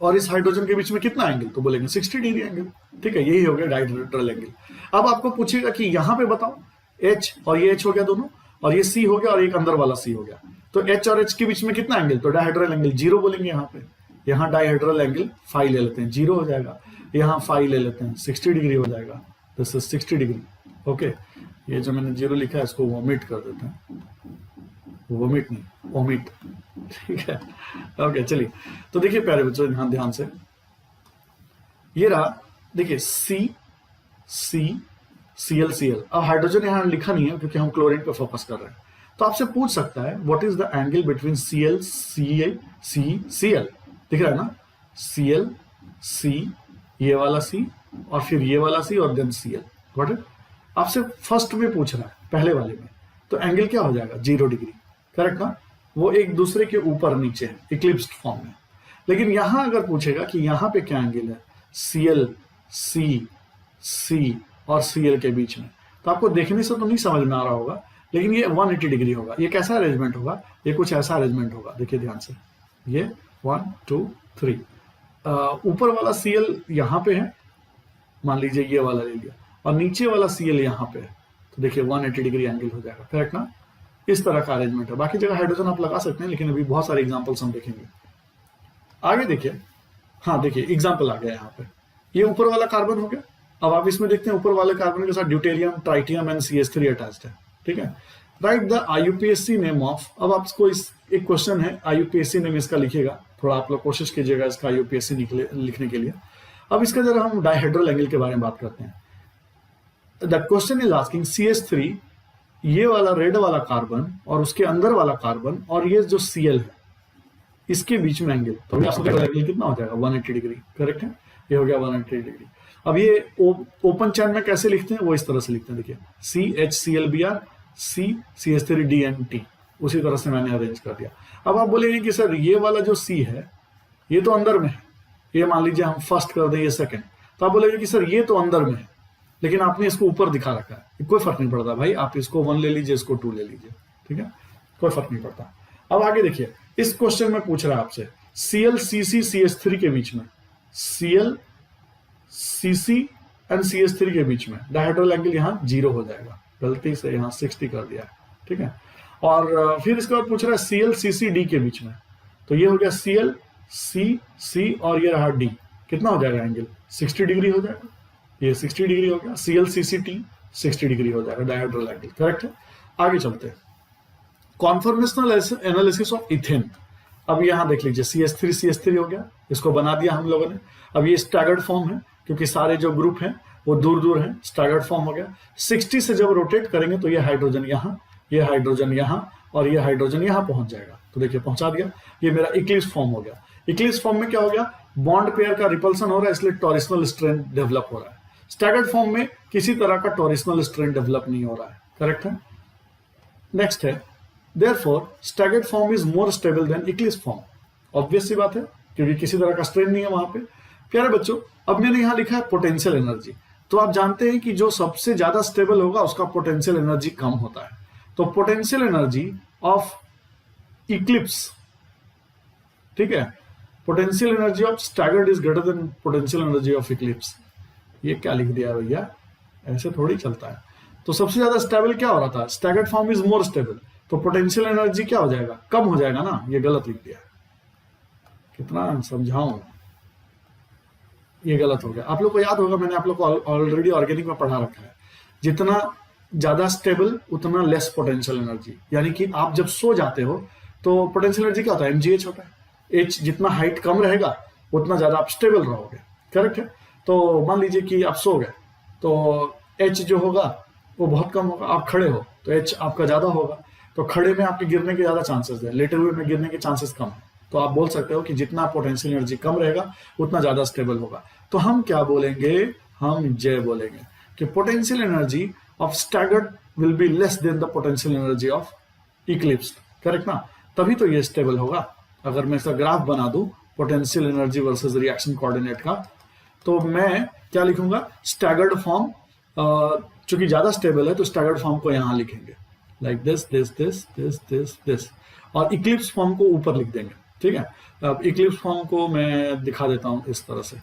और इस हाइड्रोजन के बीच में कितना एंगल, तो बोलेंगे 60 डिग्री एंगल, ठीक है, यही हो गया डाइहेड्रल एंगल। अब आपको पूछेगा कि यहां पे बताओ H, और ये H हो गया दोनों, और ये C हो गया, और एक अंदर वाला C हो गया, तो H और H के बीच में कितना एंगल, तो डाइहेड्रल एंगल 0 बोलेंगे। यहाँ पे, यहाँ डाइहेड्रल एंगल फाई ले लेते हैं, 0 हो जाएगा। यहाँ फाई ले लेते हैं, 60 डिग्री हो जाएगा, दिस इज 60 डिग्री। ओके, ये जो मैंने 0 लिखा है इसको वोमिट कर देते हैं, वोमिट नहीं, ओमिट, ठीक है। ओके, चलिए, तो देखिए प्यारे बच्चों, ध्यान से, ये रहा, देखिए Cl। अब हाइड्रोजन यहाँ लिखा नहीं है क्योंकि हम क्लोरीन पे फोकस कर रहे हैं। तो आपसे पूछ सकता है what is the angle between Cl, Cl, दिख रहा है ना, Cl, C, ये वाला C, और फिर ये वाला C, और देन Cl, व्हाट इज, आपसे फर्स्ट में पूछ रहा है, पहले वाले में, तो एंगल क्या हो जाएगा, 0 डिग्री, करेक्ट ना। वो एक दूसरे के ऊपर नीचे है इक्लिप्स्ड फॉर्म में। लेकिन यहां अगर पूछेगा कि यहां पे क्या एंगल है, Cl, C और Cl के बीच में, तो आपको देखने से तो नहीं समझ में आ रहा होगा, लेकिन ये 180 डिग्री होगा। ये कैसा अरेंजमेंट होगा, ये कुछ ऐसा अरेंजमेंट होगा, देखिए ध्यान से, ये 1 2 3, ऊपर वाला Cl यहाँ पे है, मान लीजिए ये वाला ले लिया, और नीचे वाला Cl यहाँ पे है, तो देखिए 180 डिग्री एंगल हो जाएगा, करेक्ट ना। इस तरह का अरेंजमेंट है। बाकी जगह हाइड्रोजन आप लगा सकते हैं, लेकिन अभी बहुत सारे एग्जांपल्स हम देखेंगे। आगे देखिए, हाँ देखिए एग्जांपल आ गया यहाँ पे, ये ऊपर वाला कार्बन हो गया। अब आप इसमें देखते हैं ऊपर वाले कार्बन के साथ deuterium, tritium and CH3 attached है, ठीक है। Right the IUPAC name of, अब आपको इस एक क्वेश्चन है IUPAC नेम इसका लिखिएगा, थोड़ा आप लोग कोशिश कीजिएगा इसका IUPAC लिखने के लिए। अब इसका जरा हम डायहेड्रल एंगल के बारे में बात करते हैं। The question is asking CH3, ये वाला रेड वाला कार्बन और उसके अंदर वाला कार्बन और ये जो Cl है इसके बीच में एंगल, तो एंगल कितना हो जाएगा 180 डिग्री, करेक्ट है, ये हो गया 180 डिग्री। अब ये ओपन चैन में कैसे लिखते हैं वो इस तरह से लिखते हैं, देखिए CHClBr CH3DNT, उसी तरह से मैंने अरेंज कर दिया। अब आप बोलेंगे कि सर ये वाला जो C है ये तो अंदर में है, ये मान लीजिए हम फर्स्ट कर दें ये सेकंड, तो आप बोलेंगे कि सर ये तो अंदर में है लेकिन आपने इसको ऊपर दिखा रखा है, कोई फर्क नहीं पड़ता भाई, आप इसको 1 ले लीजिए, इसको 2 ले लीजिए, ठीक है, कोई फर्क नहीं पड़ता। अब आगे देखिए, इस क्वेश्चन में पूछ रहा है आपसे ClCC के बीच में, ClCC एंड CH3 के बीच में डायहेड्रल एंगल यहाँ 0 हो जाएगा, गलती से यहाँ 60 कर दिया है, ठीक है। और फिर इसके बाद पूछ रहा है ClCCD के बीच में, तो ये हो गया ClCC और ये रहा D, कितना हो जाएगा एंगल 60 डिग्री हो जाएगा, ये 60 डिग्री हो गया, ClCCT 60 डिग्री हो जाएगा डायहेड्रल एंगल, करेक्ट है। आगे चलते हैं, कॉन्फॉर्मेशनल एनालिसिस ऑफ इथेन। अब यहां देख लीजिए CH3 हो गया, इसको बना दिया हम लोगों ने। अब ये स्टैगर्ड फॉर्म है क्योंकि सारे जो ग्रुप हैं वो दूर दूर हैं, स्टैगर्ड फॉर्म हो गया। 60 से जब रोटेट करेंगे तो ये हाइड्रोजन यहाँ, ये हाइड्रोजन यहाँ और ये हाइड्रोजन यहाँ पहुंच जाएगा, तो देखिए पहुंचा दिया। ये मेरा इक्लिप्स फॉर्म हो गया। इक्लिप्स फॉर्म में क्या हो गया, बॉन्ड पेयर का रिपल्सन हो रहा है, इसलिए टॉरिशनल स्ट्रेन डेवलप हो रहा है। स्टैगर्ड फॉर्म में किसी तरह का टॉरिशनल स्ट्रेन डेवलप नहीं हो रहा है, करेक्ट है। नेक्स्ट है, therefore staggered form is more stable than eclipse form, obvious सी बात है क्योंकि किसी तरह का स्ट्रेन नहीं है वहां पे। प्यारे बच्चों, अब मैंने यहां लिखा है पोटेंशियल एनर्जी, तो आप जानते हैं कि जो सबसे ज्यादा स्टेबल होगा उसका पोटेंशियल एनर्जी कम होता है। तो पोटेंशियल एनर्जी ऑफ इक्लिप्स, ठीक है, potential energy of staggered is greater than potential energy of Eclipse. ये क्या लिख दिया भैया, ऐसे थोड़ी चलता है। तो सबसे ज्यादा स्टेबल क्या हो रहा था, staggered form is more stable, तो पोटेंशियल एनर्जी क्या हो जाएगा, कम हो जाएगा ना, ये गलत लिख दिया, कितना समझाऊं, ये गलत हो गया। आप लोग को याद होगा, मैंने आप लोग को ऑलरेडी ऑर्गेनिक में पढ़ा रखा है, जितना ज्यादा स्टेबल उतना लेस पोटेंशियल एनर्जी, यानी कि आप जब सो जाते हो तो पोटेंशियल एनर्जी क्या होता है, mgh होता है। h जितना हाइट कम रहेगा उतना ज्यादा आप स्टेबल रहोगे, करेक्ट है। तो मान लीजिए कि आप सो गए तो h जो होगा वो बहुत कम होगा, आप खड़े हो तो h आपका ज्यादा होगा, तो खड़े में आपके गिरने के ज्यादा चांसेस है, लेटे हुए में गिरने के चांसेस कम है। तो आप बोल सकते हो कि जितना पोटेंशियल एनर्जी कम रहेगा उतना ज्यादा स्टेबल होगा। तो हम क्या बोलेंगे, हम J बोलेंगे कि potential energy of staggered will be less than the potential energy of Eclipse, correct ना, तभी तो ये स्टेबल होगा। अगर मैं इसका ग्राफ बना दूं potential energy versus reaction coordinate का, तो मैं क्या लिखूंगा, स्टैगर्ड फॉर्म, चूंकि ज्यादा स्टेबल है तो स्टैगर्ड फॉर्म को यहां लिखेंगे लाइक दिस, और इक्लिप्स फॉर्म को ऊपर लिख देंगे, ठीक है। अब इक्लिप्स फॉर्म को मैं दिखा देता हूं इस तरह से,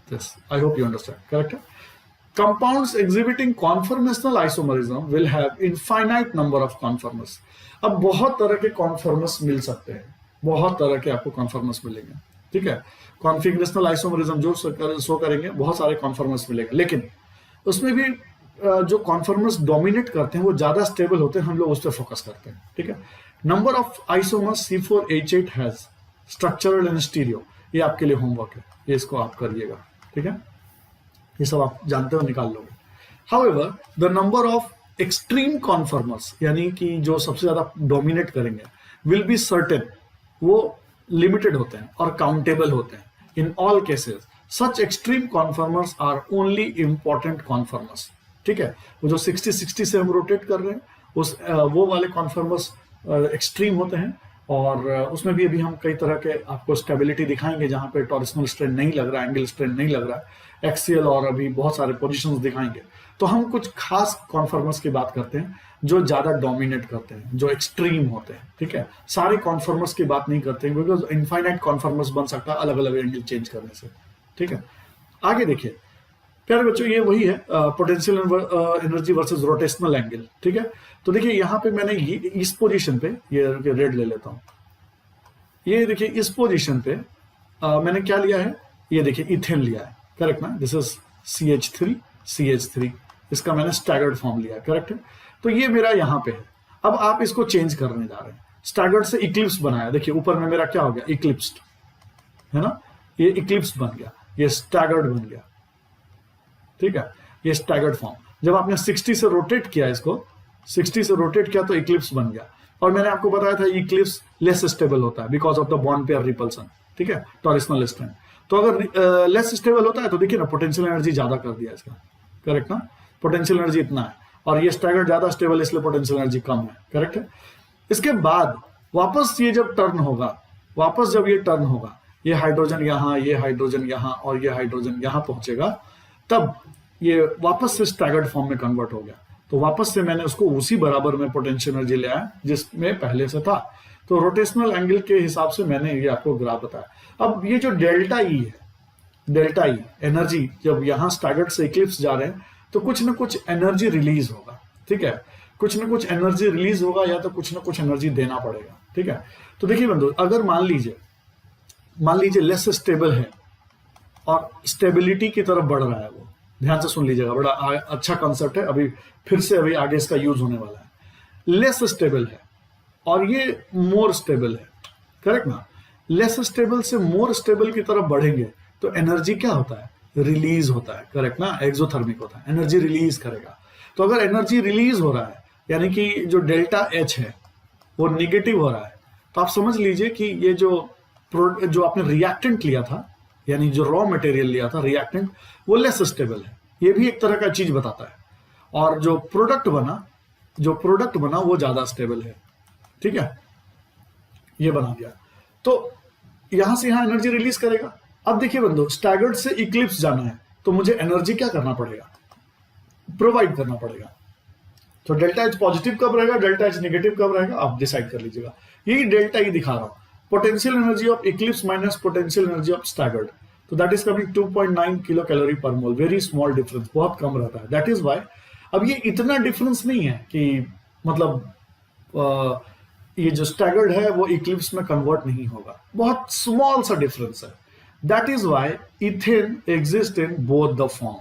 this, I hope you understand, correct है। Compounds exhibiting conformational isomerism will have infinite number of conformers। अब बहुत तरह के conformers मिल सकते हैं, बहुत तरह के आपको conformers मिलेंगे, ठीक है। कॉन्फिगरेशनल आइसोमरिज्म जो शो करेंगे बहुत सारे कॉन्फॉर्मर्स मिलेंगे, लेकिन उसमें भी जो कॉन्फॉर्मर्स डोमिनेट करते हैं वो ज्यादा स्टेबल होते हैं, हम लोग उस पर फोकस करते हैं, ठीक है। Number of isomers C4H8 has structural and stereo, ये आपके लिए होमवर्क है, ये इसको आप करिएगा, ठीक है, ये सब आप जानते हो, निकाल लोगे। However the number of extreme conformers, यानी कि जो सबसे ज्यादा डोमिनेट करेंगे, विल बी सर्टेन, वो लिमिटेड होते हैं और काउंटेबल होते हैं। In all cases such extreme conformers are only important conformers, ठीक है। वो जो 60 से हम रोटेट कर रहे हैं उस वो वाले कॉन्फॉर्मर्स एक्सट्रीम होते हैं, और उसमें भी अभी हम कई तरह के आपको स्टेबिलिटी दिखाएंगे जहां पे टॉरिशनल स्ट्रेन नहीं लग रहा है, एंगल स्ट्रेन नहीं लग रहा है, एक्सियल, और अभी बहुत सारे पोजीशंस दिखाएंगे। तो हम कुछ खास कॉन्फॉर्मर्स की बात करते हैं जो ज्यादा डोमिनेट करते हैं, जो एक्सट्रीम होते हैं, ठीक है। सारे कॉन्फॉर्मर्स की बात नहीं करते हैं बिकॉज इनफाइनाइट कॉन्फॉर्मर्स बन सकता है अलग अलग एंगल चेंज करने से, ठीक है। आगे देखिए प्यारे बच्चों, ये वही है potential energy versus rotational angle, ठीक है। तो देखिए यहाँ पे मैंने इस पोजीशन पे, ये रेड ले लेता हूं, ये देखिए इस पोजीशन पे मैंने क्या लिया है, ये देखिए इथेन लिया है, करेक्ट ना, दिस इज CH3, इसका मैंने स्टैगर्ड फॉर्म लिया, करेक्ट है। तो ये मेरा यहाँ पे है। अब आप इसको चेंज करने जा रहे हैं, स्टैगर्ड से इक्लिप्स बनाया, देखिए ऊपर में मेरा क्या हो गया, इक्लिप्स्ड है ना, ये इक्लिप्स बन गया, ये स्टैगर्ड बन गया, ठीक है, ये स्टैगर्ड फॉर्म। जब आपने 60 से रोटेट किया, इसको 60 से रोटेट किया तो इक्लिप्स बन गया। और मैंने आपको बताया था इक्लिप्स लेस स्टेबल होता है because of the bond pair repulsion, ठीक है, टॉरिशनल स्ट्रेंथ। तो अगर लेस स्टेबल होता है तो देखिए ना पोटेंशियल एनर्जी ज्यादा कर दिया इसका, करेक्ट ना, पोटेंशियल एनर्जी इतना है, और ये स्टैगर्ड ज्यादा स्टेबल इसलिए पोटेंशियल एनर्जी कम है, करेक्ट है। इसके बाद वापस ये जब टर्न होगा, वापस जब ये टर्न होगा, ये हाइड्रोजन यहाँ, ये हाइड्रोजन यहाँ और ये हाइड्रोजन यहाँ पहुंचेगा, तब ये वापस से स्टैगर्ड फॉर्म में कन्वर्ट हो गया। तो वापस से मैंने उसको उसी बराबर में पोटेंशियल एनर्जी ले आया जिसमें पहले से था। तो रोटेशनल एंगल के हिसाब से मैंने ये आपको ग्राफ बताया। अब ये जो डेल्टा ई है, डेल्टा ई एनर्जी, जब यहाँ स्टैगर्ड से इक्लिप्स जा रहे हैं तो कुछ ना कुछ एनर्जी रिलीज होगा, ठीक है, कुछ ना कुछ एनर्जी रिलीज होगा या तो कुछ ना कुछ एनर्जी देना पड़ेगा, ठीक है। तो देखिए बंधु, अगर मान लीजिए लेस स्टेबल है और स्टेबिलिटी की तरफ बढ़ रहा है, वो ध्यान से सुन लीजिएगा, बड़ा अच्छा कॉन्सेप्ट है, अभी फिर से अभी आगे इसका यूज होने वाला है। लेस स्टेबल है और ये मोर स्टेबल है, करेक्ट ना। लेस स्टेबल से मोर स्टेबल की तरफ बढ़ेंगे तो एनर्जी क्या होता है, रिलीज होता है, करेक्ट ना, एक्सोथर्मिक होता है, एनर्जी रिलीज करेगा। तो अगर एनर्जी रिलीज हो रहा है यानी कि जो डेल्टा एच है वो निगेटिव हो रहा है, तो आप समझ लीजिए कि ये जो आपने रिएक्टेंट लिया था, यानी जो रॉ मटेरियल लिया था रिएक्टेंट, वो लेस स्टेबल है। ये भी एक तरह का चीज बताता है। और जो प्रोडक्ट बना वो ज्यादा स्टेबल है, ठीक है, ये बना दिया। तो यहां से यहां एनर्जी रिलीज करेगा। अब देखिए बंधु, स्टैगर्ड से इक्लिप्स जाना है तो मुझे एनर्जी क्या करना पड़ेगा, प्रोवाइड करना पड़ेगा। तो डेल्टा एच पॉजिटिव कब रहेगा, डेल्टा एच नेगेटिव कब रहेगा, आप डिसाइड कर लीजिएगा। यही डेल्टा ई दिखा रहा हूं, potential energy of eclipse minus potential energy of staggered. तो that is coming 2.9 kilo calorie per mole, very small difference, बहुत कम रहता है। दैट इज वाई अब ये इतना डिफरेंस नहीं है कि मतलब ये जो स्टैगर्ड है वो इक्लिप्स में कन्वर्ट नहीं होगा, बहुत स्मॉल सा डिफरेंस है। That is why ethane exist in both the form,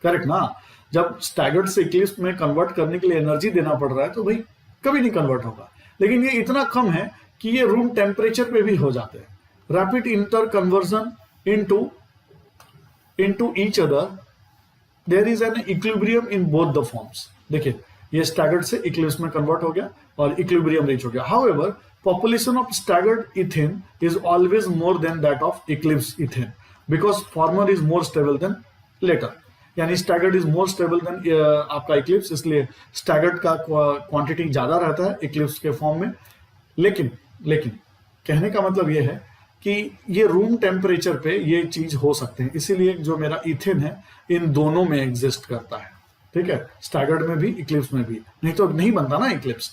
correct ना। जब स्टैगर्ड से इक्लिप्स में कन्वर्ट करने के लिए एनर्जी देना पड़ रहा है तो भाई कभी नहीं कन्वर्ट होगा, लेकिन ये इतना कम है कि ये रूम टेम्परेचर पे भी हो जाते हैं। Rapid inter conversion into each other, there is an equilibrium in both the forms. देखिए ये स्टैगर्ड से इक्लिप्स में कन्वर्ट हो गया और इक्विलिब्रियम रीच हो गया। However population of staggered ethane is always more than that of eclipse ethane because former is more stable than later, यानी staggered is more stable than आपका eclipse, इसलिए staggered का क्वांटिटी ज्यादा रहता है eclipse के फॉर्म में। लेकिन कहने का मतलब ये है कि ये रूम टेम्परेचर पे ये चीज हो सकते हैं, इसीलिए जो मेरा इथेन है इन दोनों में एग्जिस्ट करता है, ठीक है, स्टैगर्ड में भी इक्लिप्स में भी, नहीं तो नहीं बनता ना इक्लिप्स।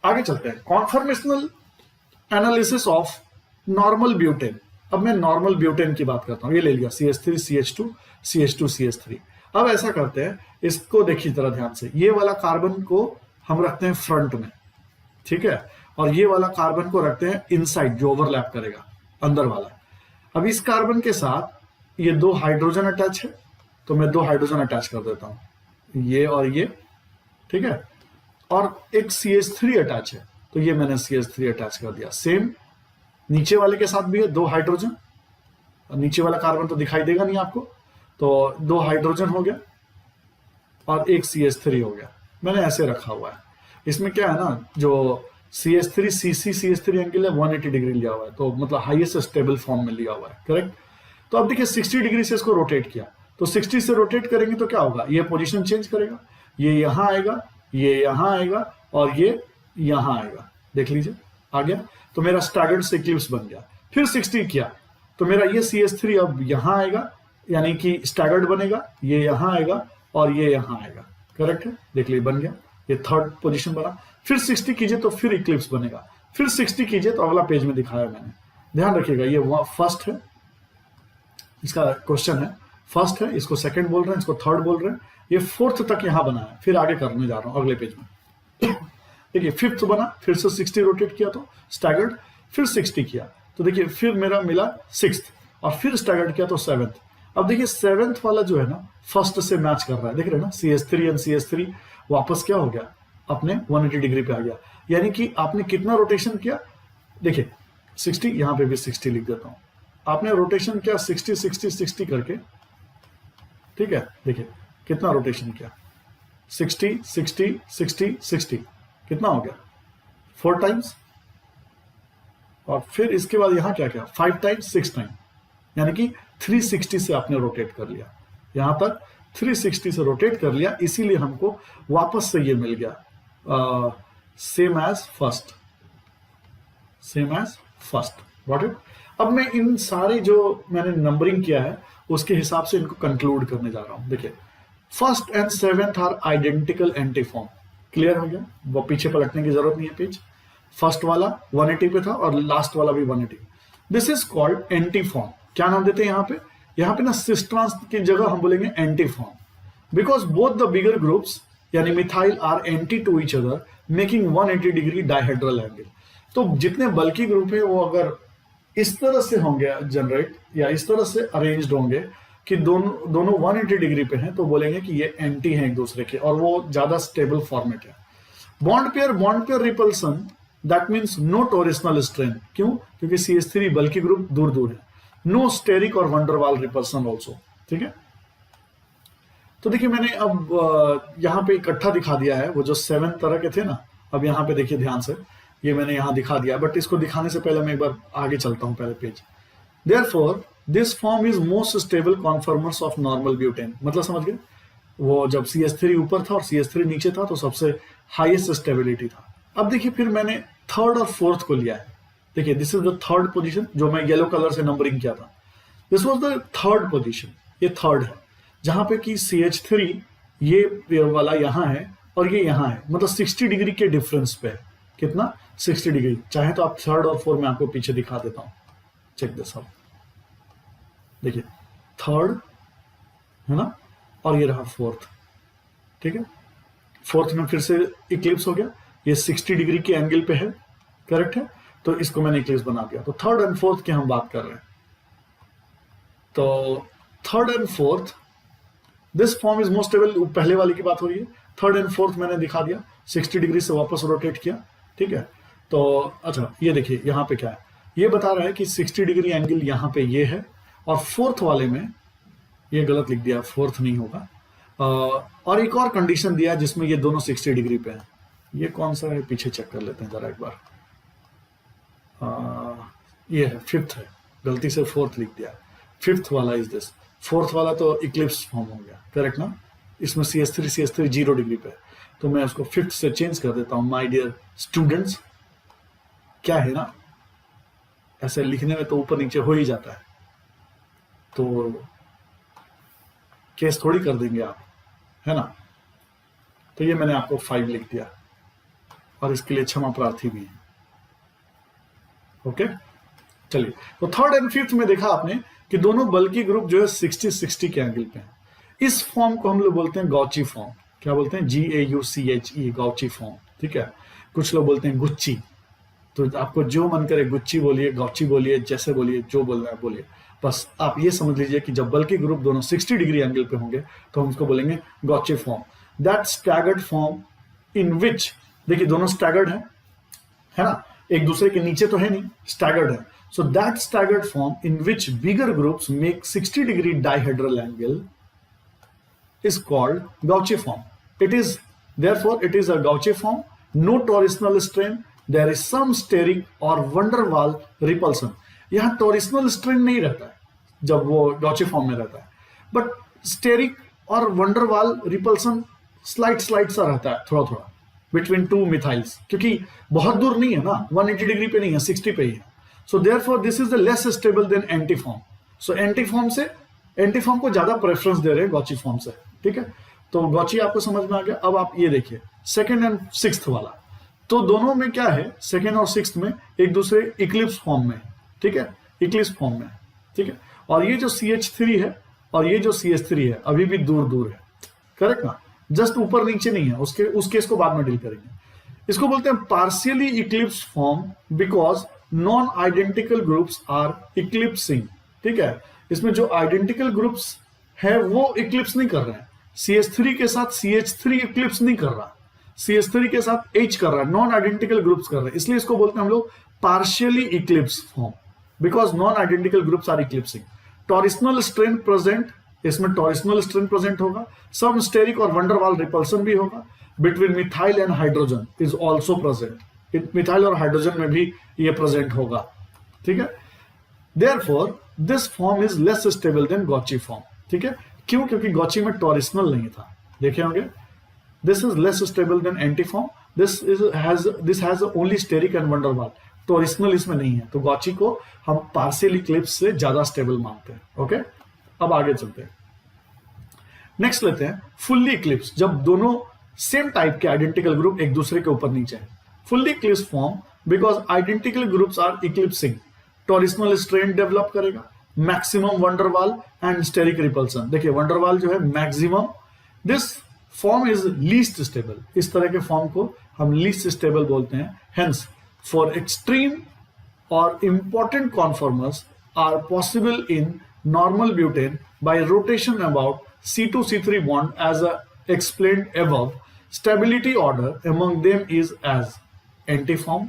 आगे चलते हैं, conformational analysis of normal butane. अब मैं नॉर्मल ब्यूटेन की बात करता हूं, ये ले लिया CH3 CH2 CH2 CH3। अब ऐसा करते हैं, इसको देखिए जरा ध्यान से, ये वाला कार्बन को हम रखते हैं फ्रंट में, ठीक है, और ये वाला कार्बन को रखते हैं इनसाइड, जो ओवरलैप करेगा अंदर वाला। अब इस कार्बन के साथ ये दो हाइड्रोजन अटैच है, तो मैं दो हाइड्रोजन अटैच कर देता हूं, ये और ये, ठीक है, और एक CH3 अटैच है, तो ये मैंने CH3 अटैच कर दिया। सेम नीचे वाले के साथ भी है दो हाइड्रोजन, नीचे वाला कार्बन तो दिखाई देगा नहीं आपको, तो दो हाइड्रोजन हो गया और एक CH3 हो गया, मैंने ऐसे रखा हुआ है। इसमें क्या है ना, जो CH3 CH3 एंगल है 180 डिग्री लिया हुआ है, तो मतलब हाईएस्ट स्टेबल फॉर्म में लिया हुआ है, करेक्ट। तो अब देखिए 60 डिग्री से इसको रोटेट किया, तो 60 से रोटेट करेंगे तो क्या होगा, ये पोजीशन चेंज करेगा, ये यहां आएगा, ये यहां आएगा और ये यहां आएगा, देख लीजिए आ गया। तो मेरा स्टैगर्ड से इक्लिप्स बन गया। फिर 60 किया तो मेरा ये CH3 अब यहां आएगा, यानी कि स्टैगर्ड बनेगा, ये यहां आएगा और ये यहां आएगा, करेक्ट है, देख लीजिए बन गया, ये थर्ड पोजीशन बना। फिर 60 कीजिए तो फिर इक्लिप्स बनेगा, फिर 60 कीजिए तो अगला पेज में दिखाया मैंने, ध्यान रखिएगा, ये फर्स्ट है, इसका क्वेश्चन है, फर्स्ट है, इसको सेकंड बोल रहे हैं, इसको थर्ड बोल रहे हैं, ये फोर्थ तक यहां बना है, फिर आगे करने जा रहा हूं अगले पेज में। देखिए फिफ्थ बना, फिर से 60 रोटेट किया तो स्टैगर्ड, फिर 60 किया तो देखिए फिर मेरा मिला सिक्स्थ, और फिर स्टैगर्ड किया तो सेवेंथ। अब देखिए सेवेंथ वाला जो है ना फर्स्ट से मैच कर रहा है, देख रहे हैं ना, CH3 एंड CH3 वापस क्या हो गया, अपने 180 डिग्री पे आ गया। यानी कि आपने कितना रोटेशन किया, देखिए 60, यहां पे भी 60 लिख देता हूं, आपने रोटेशन किया 60 60 60 करके, ठीक है। देखिए कितना रोटेशन किया, 60 60 60 60, कितना हो गया 4 टाइम्स, और फिर इसके बाद यहां क्या किया 5 टाइम्स 6 टाइम, यानी कि 360 से आपने रोटेट कर लिया, यहां तक 360 से रोटेट कर लिया, इसीलिए हमको वापस से ये मिल गया same as first, same as first, got it. अब मैं इन सारे जो मैंने नंबरिंग किया है उसके हिसाब से इनको कंक्लूड करने जा रहा हूं। देखिए first and seventh are identical anti form, clear हो गया, वो पीछे पलटने की जरूरत नहीं है पेज। फर्स्ट वाला 180 पे था और लास्ट वाला भी 180, दिस इज कॉल्ड एंटीफॉर्म। क्या नाम देते हैं यहाँ पे ना सिस्ट्रांस की जगह हम बोलेंगे anti form, because both the bigger groups यानी methyl are anti to each other making 180 degree dihedral angle. तो जितने बल्कि ग्रुप है वो अगर इस तरह से होंगे जनरेट या इस तरह से अरेंज्ड होंगे कि दोनों 180 डिग्री पे हैं, तो बोलेंगे कि ये एंटी हैं एक दूसरे के, और वो ज्यादा स्टेबल फॉर्मेट है। Bond pair repulsion, that means no torsional strain, क्यों, क्योंकि CH3 बल्कि ग्रुप दूर दूर है। नो स्टेरिक और वंडरवाल रिपल्सन ऑल्सो, ठीक है। तो देखिए मैंने अब यहाँ पे इकट्ठा दिखा दिया है वो जो 7 तरह के थे ना, अब यहाँ पे देखिए ध्यान से, ये मैंने यहाँ दिखा दिया, बट इसको दिखाने से पहले मैं एक बार आगे चलता हूँ पहले page. Therefore, this form is most stable conformers of normal butane, मतलब समझ गए, वो जब CH3 ऊपर था और CH3 नीचे था तो सबसे हाईएस्ट स्टेबिलिटी था। अब देखिए फिर मैंने थर्ड और फोर्थ को लिया है, देखिए this is the third position जो मैं येलो कलर से नंबरिंग किया था, this was the third position, ये थर्ड है, जहां पे कि CH3 ये वाला यहाँ है और ये यहाँ है, मतलब 60 डिग्री के डिफरेंस पे है, कितना 60 डिग्री। चाहे तो आप थर्ड और फोर्थ में आपको पीछे दिखा देता हूं, चेक दिस आउट, देखिए थर्ड है ना, और ये रहा फोर्थ, ठीक है। फोर्थ में फिर से इक्लिप्स हो गया, ये 60 डिग्री के एंगल पे है, करेक्ट है, तो इसको मैंने इक्लिप्स बना दिया। तो थर्ड एंड फोर्थ की हम बात कर रहे हैं, तो third and fourth this form is most stable, पहले वाली की बात हो रही है, थर्ड एंड फोर्थ मैंने दिखा दिया, 60 डिग्री से वापस रोटेट किया, ठीक है। तो अच्छा ये देखिए यहाँ पे क्या है, ये बता रहा है कि 60 डिग्री एंगल यहाँ पे ये है, और फोर्थ वाले में ये गलत लिख दिया, फोर्थ नहीं होगा, और एक और कंडीशन दिया जिसमें ये दोनों 60 डिग्री पे हैं, ये कौन सा है पीछे चेक कर लेते हैं जरा एक बार, ये है फिफ्थ है, गलती से फोर्थ लिख दिया, फिफ्थ वाला इज दिस, फोर्थ वाला तो इक्लिप्स फॉर्म हो गया, करेक्ट ना, इसमें CH3 0 डिग्री पे, तो मैं उसको फिफ्थ से चेंज कर देता हूं। माय डियर स्टूडेंट्स, क्या है ना, ऐसे लिखने में तो ऊपर नीचे हो ही जाता है, तो केस थोड़ी कर देंगे आप, है ना। तो ये मैंने आपको 5 लिख दिया, और इसके लिए क्षमा प्रार्थी भी है, ओके। चलिए, तो थर्ड एंड फिफ्थ में देखा आपने कि दोनों बल्कि ग्रुप जो है 60-60 के एंगल पे हैं। इस फॉर्म को हम लोग बोलते हैं गॉची फॉर्म, क्या बोलते हैं, GAUCHE, गॉची फॉर्म, ठीक है। कुछ लोग बोलते हैं गुच्ची, तो आपको जो मन करे गुच्ची बोलिए, गॉची बोलिए, जैसे बोलिए, जो बोलना है बोलिए, बस आप ये समझ लीजिए कि जब बल्कि ग्रुप दोनों 60 डिग्री एंगल पे होंगे तो हम उसको बोलेंगे gauche form. That staggered form in which, देखिए दोनों स्टैगर्ड है ना, एक दूसरे के नीचे तो है नहीं, स्टैगर्ड है। So that staggered form in which bigger groups make 60 degree dihedral angle is called Gauche form. It is a Gauche form. No torsional strain. There is some steric or van der Waal repulsion. यहाँ torsional strain नहीं रहता है जब वो Gauche form में रहता है, बट steric और van der Waal repulsion slide सा रहता है थोड़ा थोड़ा बिटवीन टू मिथाइल्स, क्योंकि बहुत दूर नहीं है ना, 180 डिग्री पे नहीं है, 60 पे ही है। So therefore this is the less stable than anti form. So anti form को ज्यादा प्रेफरेंस दे रहे हैं गॉची फॉर्म से, ठीक है। तो गॉची आपको समझ में आ गया। अब आप ये देखिए सेकंड एंड सिक्स्थ वाला, तो दोनों में क्या है, सेकंड और सिक्स्थ में एक दूसरे इक्लिप्स फॉर्म में, ठीक है, इक्लिप्स फॉर्म में, ठीक है। और ये जो CH3 है और ये जो CH3 है अभी भी दूर दूर है, करेक्ट ना, जस्ट ऊपर नीचे नहीं है, उस केस को बाद में डील करेंगे। इसको बोलते हैं partially eclipse form because non identical groups are eclipsing, ठीक है। इसमें जो आइडेंटिकल ग्रुप्स है वो इक्लिप्स नहीं कर रहे हैं। CH3 के साथ CH3 इक्लिप्स नहीं कर रहा, CH3 के साथ H कर रहा है, नॉन आइडेंटिकल ग्रुप्स कर रहे हैं, इसलिए इसको बोलते हैं हम लोग partially eclipse form, because non identical groups are eclipsing. Torsional strain present, इसमें टॉरिशनल स्ट्रेन प्रेजेंट होगा, सम स्टेरिक और वंडरवाल रिपल्सन भी होगा, between methyl and hydrogen is also present, methyl और हाइड्रोजन में भी ये प्रेजेंट होगा, ठीक है। Therefore this form is less stable than gauche form, ठीक है। क्यों? क्योंकि गॉची में टॉरिशनल नहीं था, देखे होंगे। This is less stable than anti form, this has only steric and van der Waals, torsional इसमें नहीं है, तो गॉची को हम पार्शियल इक्लिप्स से ज्यादा स्टेबल मानते हैं। ओके, अब आगे चलते हैं, नेक्स्ट लेते हैं फुल्ली इक्लिप्स, जब दोनों सेम टाइप के आइडेंटिकल ग्रुप एक दूसरे के ऊपर नीचे है। Fully eclipse form because identical groups are eclipsing, torsional strain develop करेगा, maximum van der Waals and steric repulsion. देखिए वंडरवाल जो है maximum, this form is least stable, इस तरह के फॉर्म को हम लीस्ट स्टेबल बोलते हैं। हेंस फॉर एक्सट्रीम और important conformers are possible in normal butane by rotation about C2C3 bond as explained above. Stability order among them is as antiform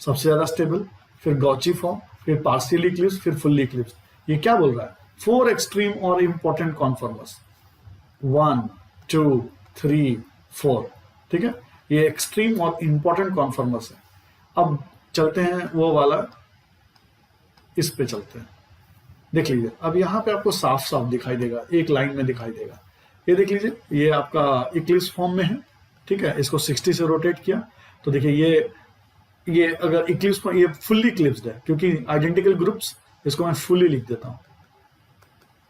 सबसे ज्यादा स्टेबल, फिर गॉची फॉर्म, फिर पार्शियली इक्लिप्स, फिर फुल्ली इक्लिप्स। ये क्या बोल रहा है? 4 एक्सट्रीम और इंपॉर्टेंट कॉन्फॉर्मर्स, 1 2 3 4, ठीक है, ये एक्सट्रीम और इंपॉर्टेंट कॉन्फॉर्मर्स है। अब चलते हैं वो वाला, इस पे चलते हैं, देख लीजिए। अब यहां पे आपको साफ साफ दिखाई देगा, एक लाइन में दिखाई देगा, ये देख लीजिए, ये आपका इक्लिप्स फॉर्म में है, ठीक है। इसको 60 से रोटेट किया तो देखिए ये अगर इक्लिप्स, ये फुल्ली इक्लिप्स्ड है, क्योंकि आइडेंटिकल ग्रुप्स, इसको मैं फुल्ली लिख देता हूं,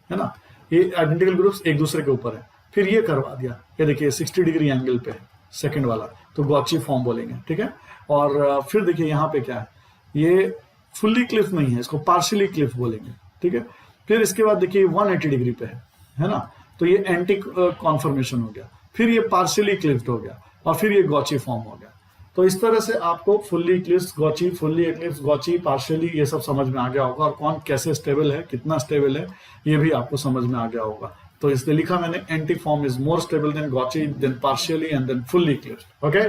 है ना, ये आइडेंटिकल ग्रुप्स एक दूसरे के ऊपर है। फिर ये करवा दिया, ये देखिए 60 डिग्री एंगल पे है सेकंड वाला, तो गॉची फॉर्म बोलेंगे, ठीक है। और फिर देखिए यहाँ पे क्या है, ये फुल्ली इक्लिप्स नहीं है, इसको पार्शियली इक्लिप्स बोलेंगे, ठीक है। फिर इसके बाद देखिए 180 डिग्री पे है ना, तो ये एंटी कॉन्फर्मेशन हो गया, फिर ये पार्शियली इक्लिप्स्ड हो गया, और फिर ये गॉची फॉर्म हो गया। तो इस तरह से आपको fully eclipse, gauche, fully eclipse, gauche, partially, ये सब समझ में आ गया होगा, और कौन कैसे स्टेबल है, कितना स्टेबल है, ये भी आपको समझ में आ गया होगा। तो इसलिए लिखा मैंने anti form is more stable than gauche, then partially and then fully eclipsed. Okay,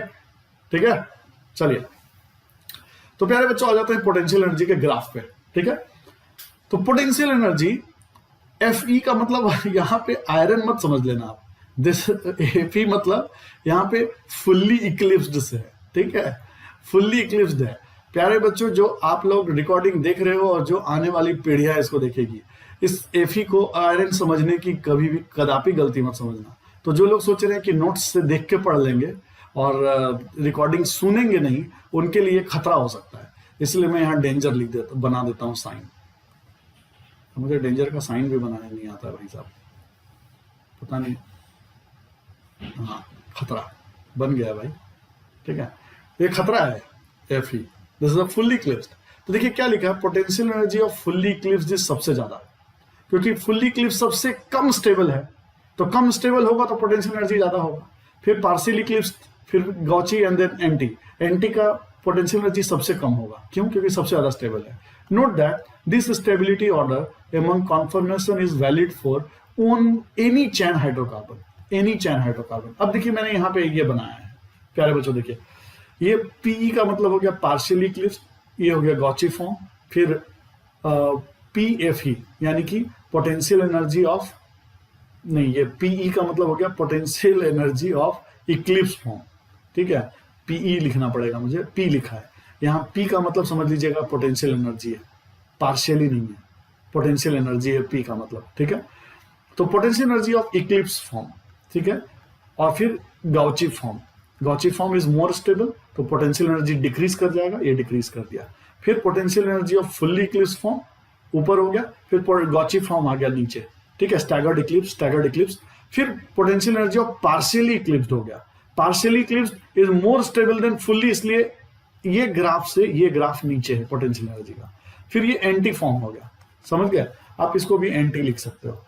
ठीक है, चलिए। तो प्यारे बच्चों आ जाते हैं पोटेंशियल एनर्जी के ग्राफ पे, ठीक है। तो पोटेंशियल एनर्जी Fe का मतलब यहाँ पे आयरन मत समझ लेना आप, दिस Fe मतलब यहाँ पे फुल्ली इक्लिप्स्ड से है, ठीक है, फुल्ली इक्लिप्स्ड है। प्यारे बच्चों, जो आप लोग रिकॉर्डिंग देख रहे हो और जो आने वाली पीढ़ियां इसको देखेगी, इस Fe को आयरन समझने की कभी भी कदापि गलती मत समझना। तो जो लोग सोच रहे हैं कि नोट्स से देख के पढ़ लेंगे और रिकॉर्डिंग सुनेंगे नहीं, उनके लिए खतरा हो सकता है, इसलिए मैं यहाँ डेंजर लिख देता, बना देता हूँ साइन। मुझे डेंजर का साइन भी बनाने नहीं आता भाई साहब, पता नहीं, हाँ खतरा बन गया भाई, ठीक है, ये खतरा है Fe, this is a fully eclipsed. तो देखिए क्या लिखा है, potential energy of fully eclipsed is सबसे ज्यादा, क्योंकि फुल्ली इक्लिप्स सबसे कम स्टेबल है, तो कम स्टेबल होगा तो पोटेंशियल एनर्जी ज्यादा होगा। फिर पार्शियल इक्लिप्स, फिर गॉची एंड देन एंटी का पोटेंशियल एनर्जी सबसे कम होगा, क्यों? क्योंकि सबसे ज्यादा स्टेबल है। Note that this stability order among conformation is valid for on any chain hydrocarbon, any chain hydrocarbon. अब देखिए मैंने यहाँ पे ये बनाया है प्यारे बच्चों, देखिए ये पीई का मतलब हो गया पार्शियल इक्लिप्स, ये हो गया गॉची फॉर्म, फिर PFE यानी कि पोटेंशियल एनर्जी ऑफ, नहीं ये PE का मतलब हो गया potential energy of eclipse form, ठीक है, PE लिखना पड़ेगा मुझे, P लिखा है यहाँ, P का मतलब समझ लीजिएगा पोटेंशियल एनर्जी है, पार्शियली नहीं है, पोटेंशियल एनर्जी है P का मतलब, ठीक है। तो potential energy of eclipse form, ठीक है, और फिर gauche form, gauche form is more stable, तो पोटेंशियल एनर्जी डिक्रीज कर जाएगा, ये डिक्रीज कर दिया। फिर potential energy of fully eclipse form ऊपर हो गया, फिर गॉची फॉर्म आ गया नीचे, ठीक है, स्टैगर्ड इक्लिप्स। फिर potential energy of partially eclipsed हो गया, partially eclipsed is more stable then fully, इसलिए ये ग्राफ से ये ग्राफ नीचे है पोटेंशियल एनर्जी का। फिर ये एंटी फॉर्म हो गया, समझ गए, आप इसको भी एंटी लिख सकते हो,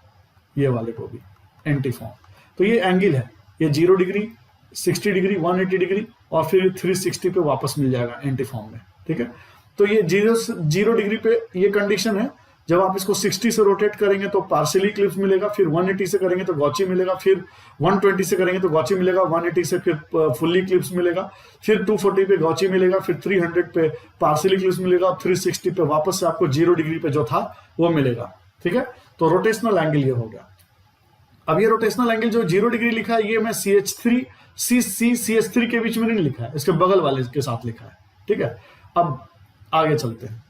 ये वाले को भी एंटी फॉर्म। तो ये एंगल है, ये 0 डिग्री, 60 डिग्री, 180 डिग्री, और फिर 360 पे वापस मिल जाएगा एंटी फॉर्म में, ठीक है। तो ये 0 डिग्री पे ये कंडीशन है जब आप इसको 60 से रोटेट करेंगे तो पार्शियल इक्लिप्स मिलेगा, फिर 180 से करेंगे तो गॉची मिलेगा, फिर 120 से करेंगे तो गॉची मिलेगा, 180 से फिर फुल्ली इक्लिप्स मिलेगा, फिर 240 पे गॉची मिलेगा, फिर 300 पे पार्शियल इक्लिप्स मिलेगा, 360 पे वापस से आपको 0 डिग्री पे जो था वो मिलेगा। ठीक है, तो रोटेशनल एंगल ये हो गया। अब ये रोटेशनल एंगल जो 0 डिग्री लिखा है ये मैं CH3 CH3 के बीच में नहीं लिखा है, इसके बगल वाले के साथ लिखा है। ठीक है, अब आगे चलते हैं।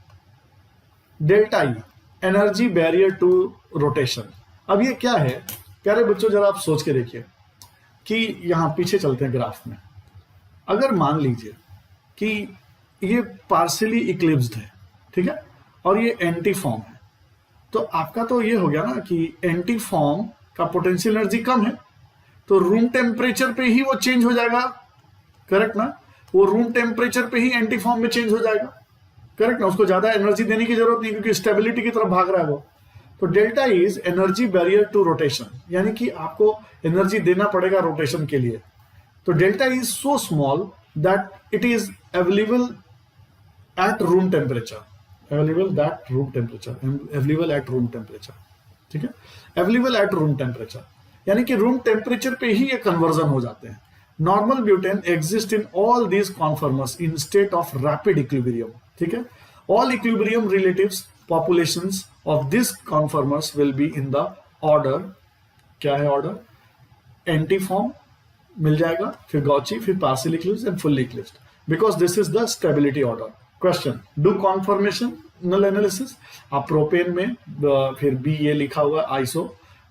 Delta E, energy barrier to rotation. अब ये क्या है प्यारे बच्चों, जरा आप सोच के देखिए कि यहां पीछे चलते हैं ग्राफ में। अगर मान लीजिए कि ये पार्शियली इक्लिप्स्ड है, ठीक है, और ये एंटी फॉर्म है, तो आपका तो ये हो गया ना कि एंटी फॉर्म का पोटेंशियल एनर्जी कम है, तो रूम टेम्परेचर पे ही वो चेंज हो जाएगा, करेक्ट ना? वो रूम टेम्परेचर पे ही एंटी फॉर्म में चेंज हो जाएगा, करेक्ट ना? उसको ज्यादा एनर्जी देने की जरूरत नहीं क्योंकि स्टेबिलिटी की तरफ भाग रहा है वो। तो delta is energy barrier to rotation, यानी कि आपको एनर्जी देना पड़ेगा रोटेशन के लिए। तो delta is so small that it is available at room temperature, available at room temperature, ठीक है, अवेलेबल एट रूम टेम्परेचर, यानी कि रूम टेम्परेचर पे ही ये कन्वर्जन हो जाते हैं। Normal butane exist in all these conformers in state of rapid equilibrium, ठीक है। All equilibrium relatives populations of this conformers will be in the order, क्या है ऑर्डर? एंटी फॉर्म मिल जाएगा, फिर गॉची, फिर partial eclipsed and fully eclipsed, because this is the stability order. Question, do conformational analysis. आप प्रोपेन में फिर बी ये लिखा हुआ है, आइसो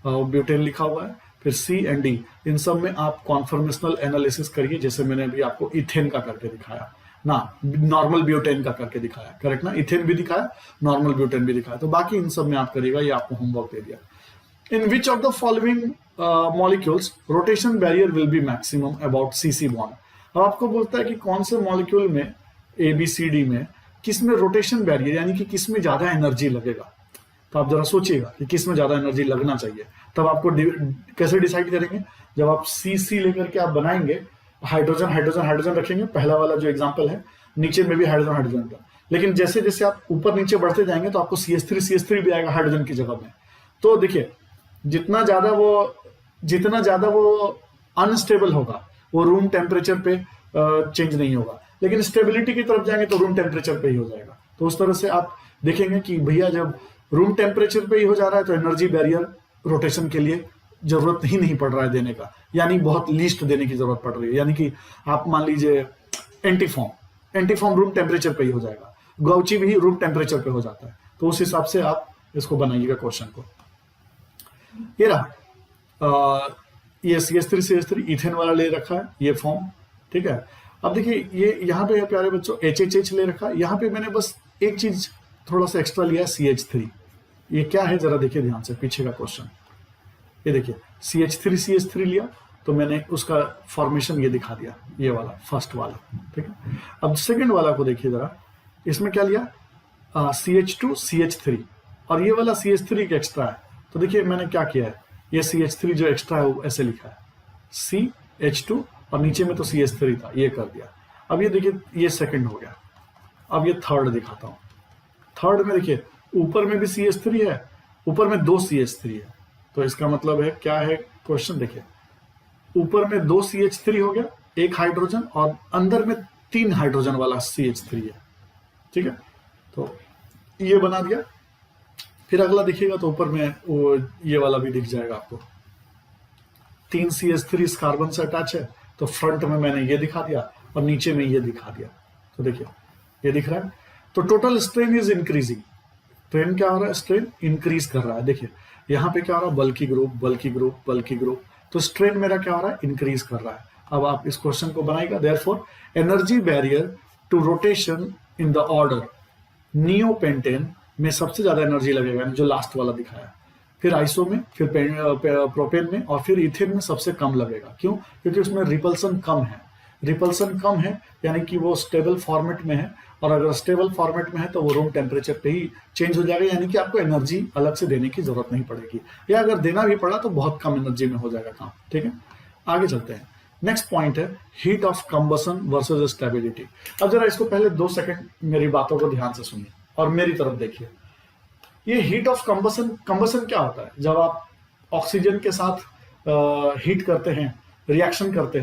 ब्यूटेन लिखा हुआ है, फिर सी एंड डी, इन सब में आप कॉन्फर्मेशनल एनालिसिस करिए, जैसे मैंने अभी आपको इथेन का करके दिखाया ना, नॉर्मल ब्यूटेन का करके दिखाया, करेक्ट ना? इथेन भी दिखाया, नॉर्मल ब्यूटेन भी दिखाया, तो बाकी इन सब में आप करिएगा, ये आपको होमवर्क दे दिया। In which of the following molecules rotation barrier will be maximum about C C bond. अब आपको बोलता है कि कौन से मॉलिक्यूल में ABCD में किस में रोटेशन बैरियर यानी कि किस में ज्यादा एनर्जी लगेगा। तो आप जरा सोचिएगा कि किस में ज्यादा एनर्जी लगना चाहिए, तब आपको कैसे डिसाइड करेंगे? जब आप CC लेकर के आप बनाएंगे, हाइड्रोजन हाइड्रोजन हाइड्रोजन रखेंगे, पहला वाला जो एग्जांपल है, नीचे में भी हाइड्रोजन हाइड्रोजन का, लेकिन जैसे जैसे आप ऊपर नीचे बढ़ते जाएंगे तो आपको CH3 भी आएगा हाइड्रोजन की जगह में। तो देखिए, जितना ज्यादा वो अनस्टेबल होगा वो रूम टेम्परेचर पे चेंज नहीं होगा, लेकिन स्टेबिलिटी की तरफ जाएंगे तो रूम टेम्परेचर पे ही हो जाएगा। तो उस तरह से आप देखेंगे कि भैया जब रूम टेम्परेचर पे ही हो जा रहा है तो एनर्जी बैरियर रोटेशन के लिए जरूरत ही नहीं पड़ रहा है देने का, यानी बहुत लीस्ट देने की जरूरत पड़ रही है। यानी कि आप मान लीजिए एंटीफॉर्म रूम टेम्परेचर पे ही हो जाएगा, गौची भी रूम टेम्परेचर पे हो जाता है। तो उस हिसाब से आप इसको बनाइएगा क्वेश्चन को। ये रहा ये CH3 इथेन वाला ले रखा है, ये फॉर्म, ठीक है। अब देखिए ये यहाँ पे प्यारे बच्चों HHH ले रखा है, यहाँ पे मैंने बस एक चीज थोड़ा सा एक्स्ट्रा लिया है, CH3। ये क्या है जरा देखिए ध्यान से, पीछे का क्वेश्चन ये देखिए, CH3 लिया तो मैंने उसका फॉर्मेशन ये दिखा दिया, ये वाला फर्स्ट वाला, ठीक है। अब सेकंड वाला को देखिए जरा, इसमें क्या लिया? CH2 CH3, और ये वाला CH3 एक एक्स्ट्रा है। तो देखिए मैंने क्या किया है, ये CH3 जो एक्स्ट्रा है वो ऐसे लिखा है CH2 और नीचे में तो CH3 था, ये कर दिया। अब ये देखिए ये सेकंड हो गया। अब ये थर्ड दिखाता हूं। थर्ड में देखिए ऊपर में भी CH3 है, ऊपर में 2 CH3 है, तो इसका मतलब है क्या है क्वेश्चन? देखिए ऊपर में 2 CH3 हो गया, एक हाइड्रोजन, और अंदर में 3 हाइड्रोजन वाला CH3 है, ठीक है। तो ये बना दिया। फिर अगला देखिएगा तो ऊपर में वो ये वाला भी दिख जाएगा आपको, 3 CH3 इस कार्बन से अटैच है, तो फ्रंट में मैंने ये दिखा दिया और नीचे में ये दिखा दिया। तो देखिए ये दिख रहा है। तो total strain is increasing, strain क्या हो रहा है? स्ट्रेन इंक्रीज कर रहा है। देखिए यहाँ पे क्या हो रहा है? बल्की ग्रुप, तो स्ट्रेन मेरा क्या हो रहा है? इंक्रीज कर रहा है। अब आप इस क्वेश्चन को बनाएगा, therefore energy barrier to rotation in the order neopentane में सबसे ज्यादा एनर्जी लगेगा, जो लास्ट वाला दिखाया, फिर आइसो में, फिर प्रोपेन में, और फिर इथेन में सबसे कम लगेगा। क्यों? क्योंकि उसमें रिपल्सन कम है, यानी कि वो स्टेबल फॉर्मेट में है, और अगर स्टेबल फॉर्मेट में है तो वो रूम टेम्परेचर पे ही चेंज हो जाएगा, यानी कि आपको एनर्जी अलग से देने की जरूरत नहीं पड़ेगी, या अगर देना भी पड़ा तो बहुत कम एनर्जी में हो जाएगा काम, ठीक है। आगे चलते हैं। नेक्स्ट पॉइंट है heat of combustion versus stability. अब जरा इसको पहले 2 सेकंड मेरी बातों को ध्यान से सुनिए और मेरी तरफ देखिए। ये हीट ऑफ कंबसन, कंबसन क्या होता है? जब आप ऑक्सीजन के साथ हीट करते हैं, रिएक्शन करते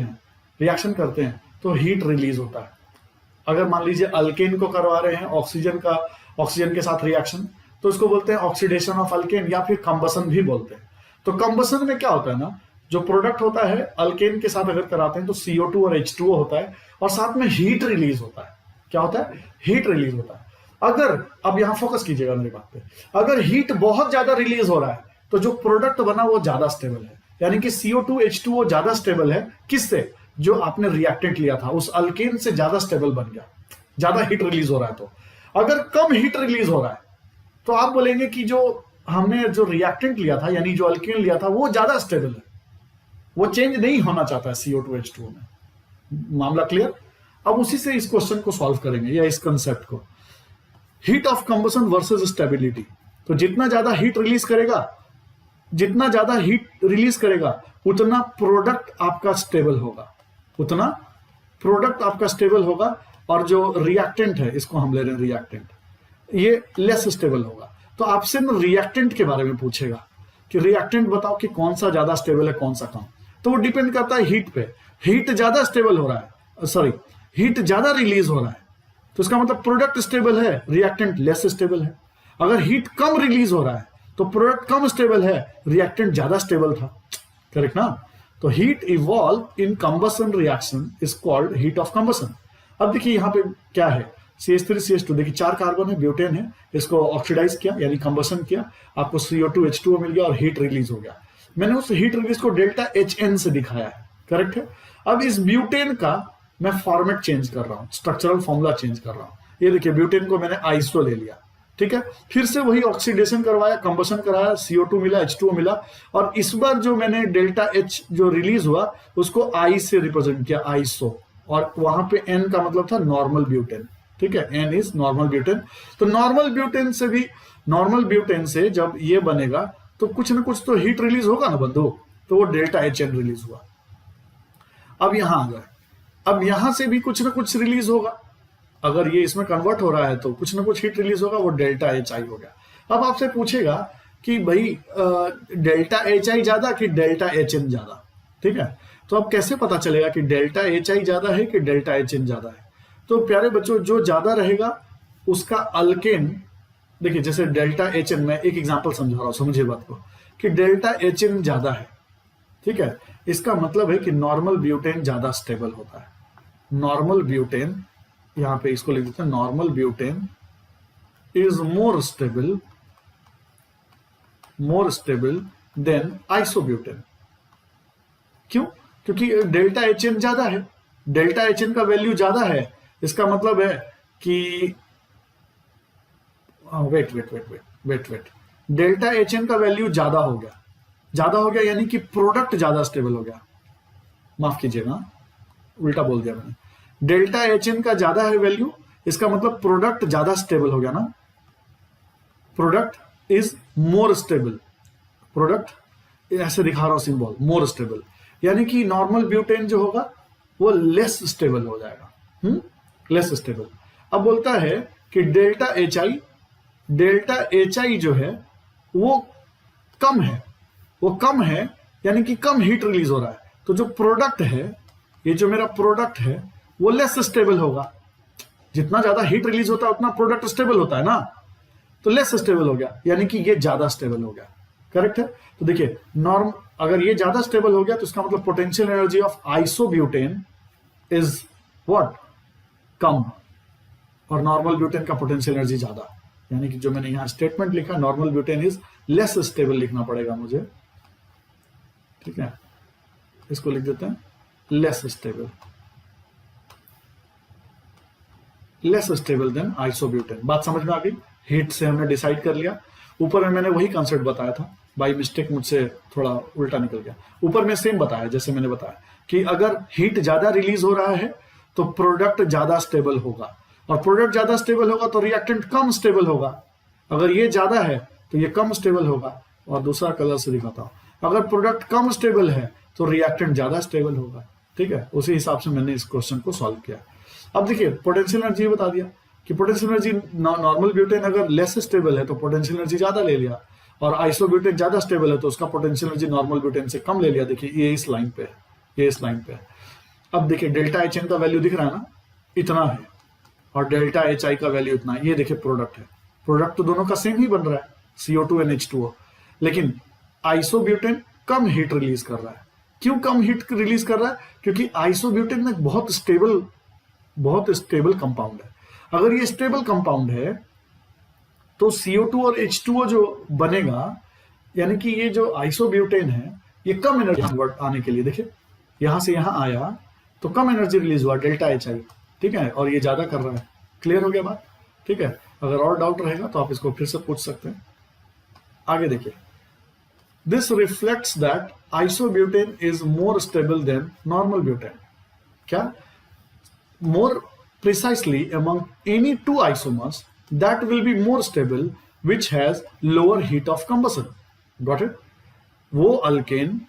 हैं तो हीट रिलीज होता है। अगर मान लीजिए अल्केन को करवा रहे हैं ऑक्सीजन के साथ रिएक्शन, तो इसको बोलते हैं ऑक्सीडेशन ऑफ अल्केन या फिर कंबसन भी बोलते हैं। तो कंबसन में क्या होता है ना, जो प्रोडक्ट होता है अल्केन के साथ अगर कराते हैं तो CO2 और H2O होता है और साथ में हीट रिलीज होता है। क्या होता है? हीट रिलीज होता है। अगर, अब यहां फोकस कीजिएगा मेरी बात पे, अगर हीट बहुत ज्यादा रिलीज हो रहा है तो जो प्रोडक्ट बना वो ज्यादा स्टेबल है, यानी कि CO2 H2O ज्यादा स्टेबल है। किससे? जो आपने रिएक्टेंट लिया था उस अल्केन से ज्यादा स्टेबल बन गया, ज्यादा हीट रिलीज हो रहा है। तो अगर कम हीट रिलीज हो रहा है तो आप बोलेंगे कि जो हमने जो रिएक्टेंट लिया था यानी जो अल्केन लिया था वो ज्यादा स्टेबल है, वो चेंज नहीं होना चाहता है CO2 H2O में। मामला क्लियर? अब उसी से इस क्वेश्चन को सॉल्व करेंगे या इस कंसेप्ट को, heat of combustion versus stability. तो जितना ज्यादा हीट रिलीज करेगा उतना प्रोडक्ट आपका स्टेबल होगा, और जो रिएक्टेंट है, इसको हम ले रहे हैं रिएक्टेंट, ये लेस स्टेबल होगा। तो आपसे ना रिएक्टेंट के बारे में पूछेगा कि रिएक्टेंट बताओ कि कौन सा ज्यादा स्टेबल है कौन सा कम। तो वो डिपेंड करता है हीट पे। हीट ज्यादा स्टेबल हो रहा है, सॉरी, हीट ज्यादा रिलीज हो रहा है तो इसका मतलब प्रोडक्ट स्टेबल है, रिएक्टेंट लेस स्टेबल है। अगर हीट कम रिलीज हो रहा है तो प्रोडक्ट कम स्टेबल है, रिएक्टेंट ज्यादा स्टेबल था। करेक्ट ना? तो heat evolve in combustion reaction is called heat of combustion. अब देखिए यहाँ पे क्या है, CH3CH2, देखिए 4 कार्बन है, ब्यूटेन है, इसको ऑक्सीडाइज किया यानी कंबसन किया, आपको CO2 H2O मिल गया और हीट रिलीज हो गया। मैंने उस हीट रिलीज को डेल्टा HN से दिखाया है। करेक्ट है? अब इस ब्यूटेन का मैं फॉर्मेट चेंज कर रहा हूं, स्ट्रक्चरल फॉर्मूला चेंज कर रहा हूं। ये देखिए ब्यूटेन को मैंने आइसो ले लिया, ठीक है, फिर से वही ऑक्सीडेशन करवाया, कंबसन कराया, CO2 मिला, H2O मिला, और इस बार जो मैंने डेल्टा H जो रिलीज हुआ उसको I से रिप्रेजेंट किया, आइसो, और वहां पे N का मतलब था नॉर्मल ब्यूटेन। ठीक है, N इज नॉर्मल ब्यूटेन। तो नॉर्मल ब्यूटेन से जब ये बनेगा तो कुछ ना कुछ तो हीट रिलीज होगा ना बंधु, तो वो डेल्टा HN रिलीज हुआ। अब यहां आ गए, अब यहां से भी कुछ ना कुछ रिलीज होगा, अगर ये इसमें कन्वर्ट हो रहा है तो कुछ ना कुछ हीट रिलीज होगा, वो डेल्टा HI हो गया। अब आपसे पूछेगा कि भाई डेल्टा HI ज्यादा कि डेल्टा HN ज्यादा, ठीक है, तो अब कैसे पता चलेगा कि डेल्टा HI ज्यादा है कि डेल्टा HN ज्यादा है? तो प्यारे बच्चों, जो ज्यादा रहेगा उसका अल्केन, देखिए जैसे डेल्टा HN, मैं एक एग्जांपल समझा रहा हूं, समझिए बात को, कि डेल्टा HN ज्यादा है, ठीक है, इसका मतलब है कि नॉर्मल ब्यूटेन ज्यादा स्टेबल होता है। नॉर्मल ब्यूटेन, यहां पे इसको लिख देते हैं, normal butane is more stable then isobutane. क्यों? क्योंकि डेल्टा HN ज्यादा है, डेल्टा HN का वैल्यू ज्यादा है, इसका मतलब है कि वेट, डेल्टा HN का वैल्यू ज्यादा हो गया यानी कि प्रोडक्ट ज्यादा स्टेबल हो गया। माफ कीजिएगा, उल्टा बोल दिया मैंने। डेल्टा HN का ज्यादा है वैल्यू, इसका मतलब प्रोडक्ट ज्यादा स्टेबल हो गया ना, product is more stable, product ऐसे दिखा रहा हूं सिंबल, मोर स्टेबल, यानी कि नॉर्मल ब्यूटेन जो होगा वो लेस स्टेबल हो जाएगा, लेस स्टेबल। अब बोलता है कि डेल्टा HI जो है वो कम है यानी कि कम हीट रिलीज हो रहा है, तो जो प्रोडक्ट है, ये जो मेरा प्रोडक्ट है वो लेस स्टेबल होगा। जितना ज्यादा हीट रिलीज होता है उतना प्रोडक्ट स्टेबल होता है ना, तो लेस स्टेबल हो गया यानी कि ये ज्यादा स्टेबल हो गया। करेक्ट है? तो देखिए अगर ये ज्यादा स्टेबल हो गया तो इसका मतलब potential energy of isobutane is what? कम, और नॉर्मल ब्यूटेन का पोटेंशियल एनर्जी ज्यादा, यानी कि जो मैंने यहां स्टेटमेंट लिखा normal butane is less stable लिखना पड़ेगा मुझे, ठीक है, इसको लिख देते हैं लेस स्टेबल देन आइसोब्यूटेन। बात समझ में आ गई? हीट से हमने डिसाइड कर लिया। ऊपर में मैंने वही कंसेप्ट बताया था, बाय मिस्टेक मुझसे थोड़ा उल्टा निकल गया। ऊपर में सेम बताया जैसे मैंने बताया कि अगर हीट ज्यादा रिलीज हो रहा है तो प्रोडक्ट ज्यादा स्टेबल होगा, और प्रोडक्ट ज्यादा स्टेबल होगा तो रिएक्टेंट कम स्टेबल होगा। अगर ये ज्यादा है तो ये कम स्टेबल होगा, और दूसरा कलर से दिखाता हूं, अगर प्रोडक्ट कम स्टेबल है तो रिएक्टेंट ज्यादा स्टेबल होगा। ठीक है, उसी हिसाब से मैंने इस क्वेश्चन को सॉल्व किया। अब देखिए पोटेंशियल एनर्जी बता दिया कि पोटेंशियल एनर्जी नॉर्मल ब्यूटेन अगर लेस स्टेबल है तो पोटेंशियल एनर्जी ज्यादा ले लिया, और आइसोब्यूटेन ज्यादा स्टेबल है तो उसका पोटेंशियल एनर्जी नॉर्मल ब्यूटेन से कम ले लिया। देखिए ये इस लाइन पे है, ये इस लाइन पे है। अब देखिए डेल्टा एच एन का वैल्यू दिख रहा है ना, इतना है, और डेल्टा एच आई का वैल्यू इतना है। ये देखिए प्रोडक्ट है, प्रोडक्ट तो दोनों का सेम ही बन रहा है, CO2 and H2O, लेकिन आइसोब्यूटेन कम हीट रिलीज कर रहा है। क्यों कम हीट रिलीज कर रहा है? क्योंकि आइसोब्यूटेन एक बहुत स्टेबल कंपाउंड है। अगर ये स्टेबल कंपाउंड है तो CO2 और H2O जो बनेगा, यानी कि ये जो आइसोब्यूटेन है ये कम एनर्जी आने के लिए, देखिए यहां से यहां आया तो कम एनर्जी रिलीज हुआ, डेल्टा एच आई, ठीक है, और ये ज्यादा कर रहा है। क्लियर हो गया बात? ठीक है, अगर और डाउट रहेगा तो आप इसको फिर से पूछ सकते हैं। आगे देखिए, this reflects that isobutane is more stable than normal butane. क्या? More precisely among any two isomers that will be more stable which has lower heat of combustion. Got it? वो अल्केन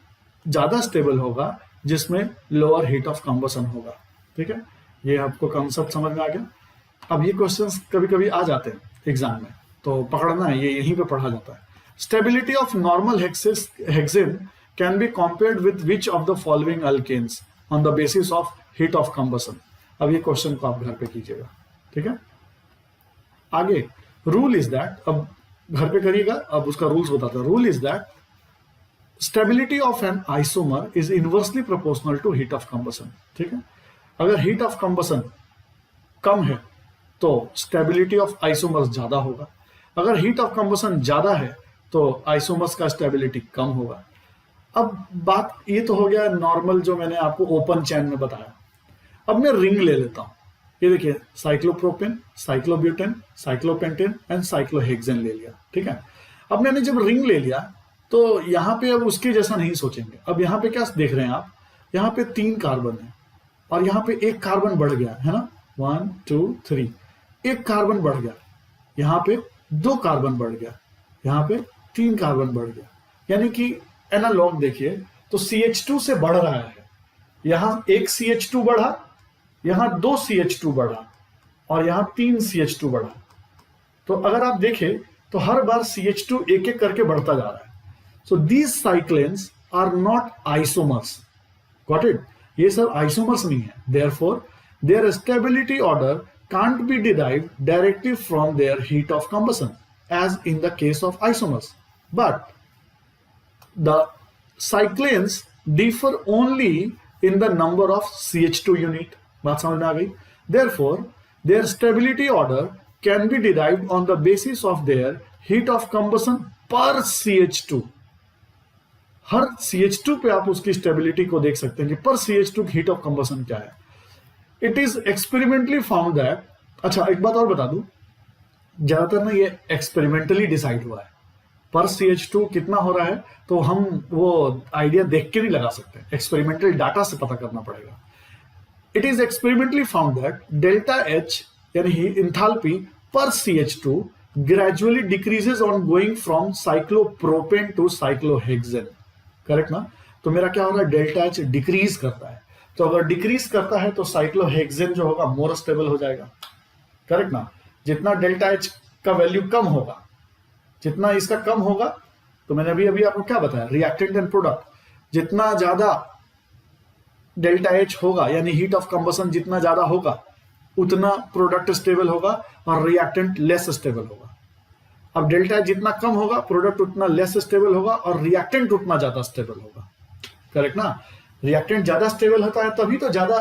ज्यादा स्टेबल होगा जिसमें लोअर हीट ऑफ कंबसन होगा। ठीक है, ये आपको कॉन्सेप्ट समझ में आ गया। अब ये क्वेश्चंस कभी कभी आ जाते हैं एग्जाम में, तो पकड़ना है, ये यहीं पे पढ़ा जाता है। Stability of normal hexane can be compared with which of the following alkanes on the basis of heat of combustion. अब ये क्वेश्चन को आप घर पे कीजिएगा, ठीक है। आगे रूल इज दैट, अब घर पे करिएगा, अब उसका रूल्स बताता है। Rule is that stability of an isomer is inversely proportional to heat of combustion. ठीक है, अगर हीट ऑफ कंबसन कम है तो स्टेबिलिटी ऑफ आइसोमर्स ज्यादा होगा, अगर हीट ऑफ कंबसन ज्यादा है तो आइसोमर्स का स्टेबिलिटी कम होगा। अब बात ये तो हो गया नॉर्मल जो मैंने आपको ओपन चैन में बताया। अब मैं रिंग ले लेता हूं, ये देखिए cyclopropane, cyclobutane, cyclopentane and cyclohexane ले लिया। ठीक है, अब मैंने जब रिंग ले लिया तो यहां पे अब उसके जैसा नहीं सोचेंगे। अब यहां पे क्या देख रहे हैं आप, यहां पे 3 कार्बन है और यहां पे 1 कार्बन बढ़ गया है ना, 1 2 3, 1 कार्बन बढ़ गया, यहां पे 2 कार्बन बढ़ गया, यहां पे 3 कार्बन बढ़ गया। यानी कि एनालॉग देखिए तो CH2 से बढ़ रहा है, यहां 1 CH2 बढ़ा, यहां 2 CH2 बढ़ा और यहां 3 CH2 बढ़ा। तो अगर आप देखें तो हर बार CH2 एक एक करके बढ़ता जा रहा है। So these cyclanes are not isomers. Got it? ये सब आइसोमर्स नहीं है, therefore their stability order can't be derived directly from their heat of combustion as in the case of isomers, but the cyclanes differ only in the number of CH2 unit. बात समझ में आ गई? Therefore their stability order can be derived on the basis of their heat of combustion per CH2. Her CH2 पे आप उसकी स्टेबिलिटी को देख सकते हैं कि पर CH2 की हीट ऑफ कंबसन क्या है। It is experimentally found that, अच्छा एक बात और बता दूं, ज्यादातर ना ये एक्सपेरिमेंटली डिसाइड हुआ है। पर CH2 कितना हो रहा है तो हम वो आइडिया देख के नहीं लगा सकते, एक्सपेरिमेंटल डाटा से पता करना पड़ेगा। It is experimentally found that delta H यानी इंथाल्पी पर CH2 gradually decreases on going from cyclopropane to cyclohexane. Correct ना? तो मेरा क्या हो रहा है, डेल्टा H डिक्रीज करता है, तो अगर डिक्रीज करता है तो साइक्लोहेक्सेन जो होगा मोर स्टेबल हो जाएगा। करेक्ट ना? जितना डेल्टा H का वैल्यू कम होगा, जितना इसका कम होगा, तो मैंने अभी आपको क्या बताया, रिएक्टेंट एंड प्रोडक्ट, जितना ज्यादा डेल्टा H होगा यानी हीट ऑफ कंबसन जितना ज्यादा होगा उतना प्रोडक्ट स्टेबल होगा और रिएक्टेंट लेस स्टेबल होगा। अब डेल्टा H जितना कम होगा प्रोडक्ट उतना लेस स्टेबल होगा और रिएक्टेंट उतना ज्यादा स्टेबल होगा। करेक्ट ना? रिएक्टेंट ज्यादा स्टेबल होता है तभी तो ज्यादा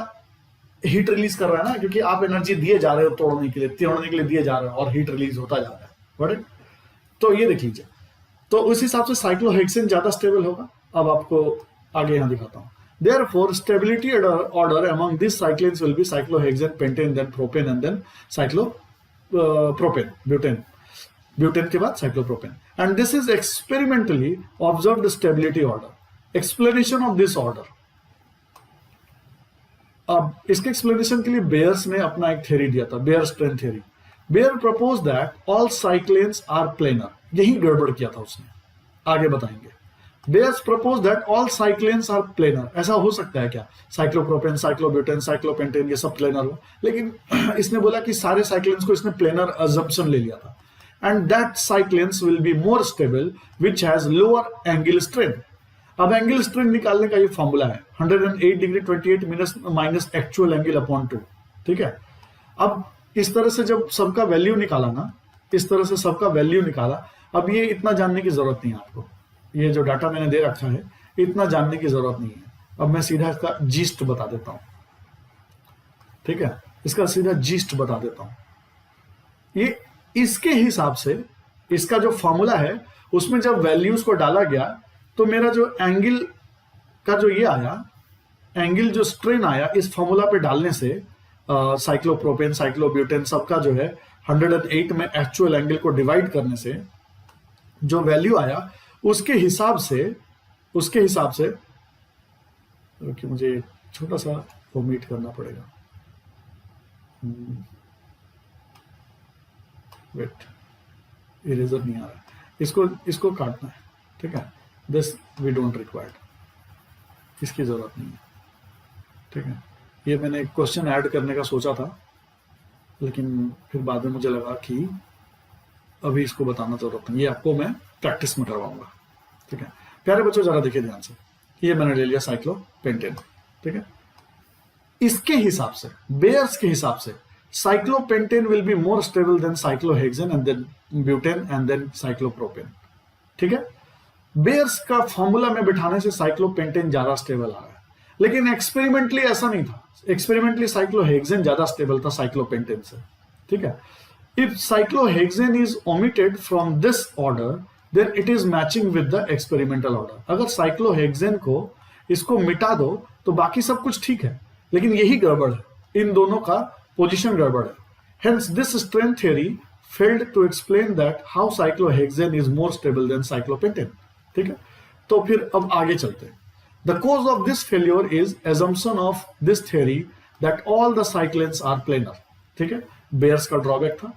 हीट रिलीज कर रहा है ना, क्योंकि आप एनर्जी दिए जा रहे हो तोड़ने के लिए दिए जा रहे हो और हीट रिलीज होता जा रहा है। तो ये देख लीजिए, तो उस हिसाब से साइक्लोहेक्सेन ज्यादा स्टेबल होगा। अब आपको आगे यहां दिखाता हूं। Therefore, stability order among these cyclanes will be cyclohexane, pentane, then propane, and then cyclopropane, butane. Butane के बाद cyclopropane. And this is experimentally observed stability order. Explanation of this order. अब इसके एक्सप्लेनेशन के लिए बेयर्स ने अपना एक थ्योरी दिया था, Baeyer strength theory. Baeyer propose that all cyclanes are planar. यही गड़बड़ किया था उसने, आगे बताएंगे। Baeyer's propose that all cyclanes are planar. ऐसा हो सकता है क्या, साइक्लोप्रोपेन, साइक्लोब्यूटेन, साइक्लोपेंटेन ये सब प्लेनर हो, लेकिन इसने बोला कि सारे साइक्लेन्स को इसने प्लेनर अजम्पशन ले लिया था। And that cyclanes will be more stable which has lower angle strain. अब एंगल स्ट्रेन निकालने का ये फॉर्मूला है 108 degree 28 minute minus actual angle upon 2, ठीक है। अब इस तरह से जब सबका वैल्यू निकाला ना, इस तरह से सबका वैल्यू निकाला, अब ये इतना जानने की जरूरत नहीं है आपको, ये जो डाटा मैंने दे रखा है इतना जानने की जरूरत नहीं है। अब मैं सीधा इसका जीस्ट बता देता हूं, ठीक है, इसका सीधा जीस्ट बता देता हूं। ये इसके हिसाब से इसका जो फॉर्मूला है उसमें जब वैल्यूज को डाला गया तो मेरा जो एंगल का जो ये आया, एंगल जो स्ट्रेन आया इस फॉर्मूला पे डालने से साइक्लोप्रोपेन, साइक्लोब्यूटेन सबका जो है 108 में एक्चुअल एंगल को डिवाइड करने से जो वैल्यू आया उसके हिसाब से कि मुझे छोटा सा वोमिट करना पड़ेगा, वेट, इरेजर नहीं आ रहा, इसको काटना है, ठीक है, दिस वी डोंट रिक्वायर्ड, इसकी जरूरत नहीं है, ठीक है। ये मैंने एक क्वेश्चन ऐड करने का सोचा था लेकिन फिर बाद में मुझे लगा कि अभी इसको बताना जरूरत नहीं, ये आपको मैं प्रैक्टिस में करवाऊंगा, ठीक है। प्यारे बच्चों जरा देखिए ध्यान से, ये मैंने ले लिया साइक्लोपेंटेन, ठीक है। इसके हिसाब से, बेयर्स के हिसाब से cyclopentane will be more stable than cyclohexane and then butane and then cyclopropane, ठीक है। बेयर्स का फॉर्मूला में बिठाने से साइक्लोपेंटेन ज्यादा स्टेबल आ रहा है, लेकिन एक्सपेरिमेंटली ऐसा नहीं था, एक्सपेरिमेंटली साइक्लोहेक्सेन ज्यादा स्टेबल था साइक्लोपेंटेन से, ठीक है। If cyclohexane is omitted from this order then it is matching with the experimental order. अगर साइक्लोहेक्सेन को इसको मिटा दो तो बाकी सब कुछ ठीक है, लेकिन यही गड़बड़ है, इन दोनों का पोजीशन गड़बड़ है। Hence this strain theory failed to explain that how cyclohexane is more stable than cyclopentane, ठीक है। तो फिर अब आगे चलते हैं। The cause of this failure is assumption of this theory that all the cyclanes are planar, ठीक है, बेयर्स का ड्रॉबैक था।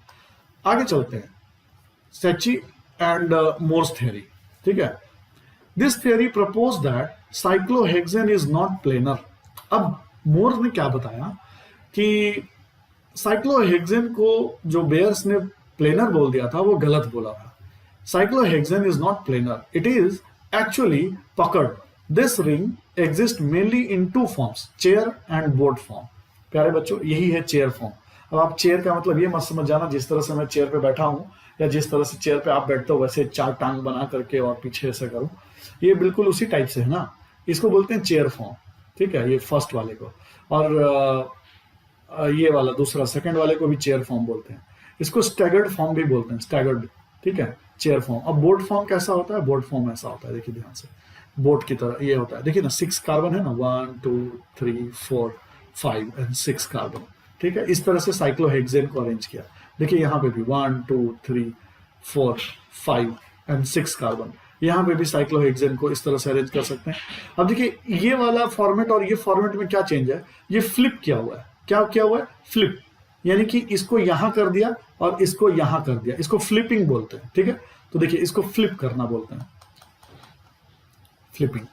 आगे चलते हैं, सेची एंड मोर्स थ्योरी, ठीक है। This theory propose that cyclohexane is not planar. अब मोर्स ने क्या बताया कि साइक्लोहेक्सेन को जो बेयर्स ने प्लेनर बोल दिया था वो गलत बोला था। Cyclohexane is not planar, it is actually पकड़। This ring exists mainly in two forms, chair and board form। प्यारे बच्चों यही है चेयर फॉर्म। अब आप चेयर का मतलब ये मत समझ जाना जिस तरह से मैं चेयर पे बैठा हूं या जिस तरह से चेयर पे आप बैठते हो वैसे चार टांग बना करके और पीछे ऐसे करूं, ये बिल्कुल उसी टाइप से है ना, इसको बोलते हैं चेयर फॉर्म, ठीक है, ये फर्स्ट वाले को। और ये वाला दूसरा सेकंड वाले को भी चेयर फॉर्म बोलते हैं। इसको स्टैगर्ड फॉर्म भी बोलते हैं, स्टैगर्ड, ठीक है, चेयर फॉर्म। अब बोर्ड फॉर्म कैसा होता है, बोर्ड फॉर्म ऐसा होता है, देखिए ध्यान से, बोर्ड की तरह ये होता है, देखिए ना 6 कार्बन है ना, 1 2 3 4 5 एंड 6 कार्बन, ठीक है। इस तरह से साइक्लोहेक्सेन को अरेंज किया, देखिए यहाँ पे भी 1 2 3 4 5 एंड 6 कार्बन, यहाँ पे भी साइक्लोहेक्सेन को इस तरह से अरेंज कर सकते हैं। अब देखिए ये वाला फॉर्मेट और ये फॉर्मेट में क्या चेंज है, ये फ्लिप किया हुआ है। क्या किया हुआ है, फ्लिप, यानी कि इसको यहां कर दिया और इसको यहां कर दिया, इसको फ्लिपिंग बोलते हैं, ठीक है। तो देखिए इसको फ्लिप करना बोलते हैं, फ्लिपिंग,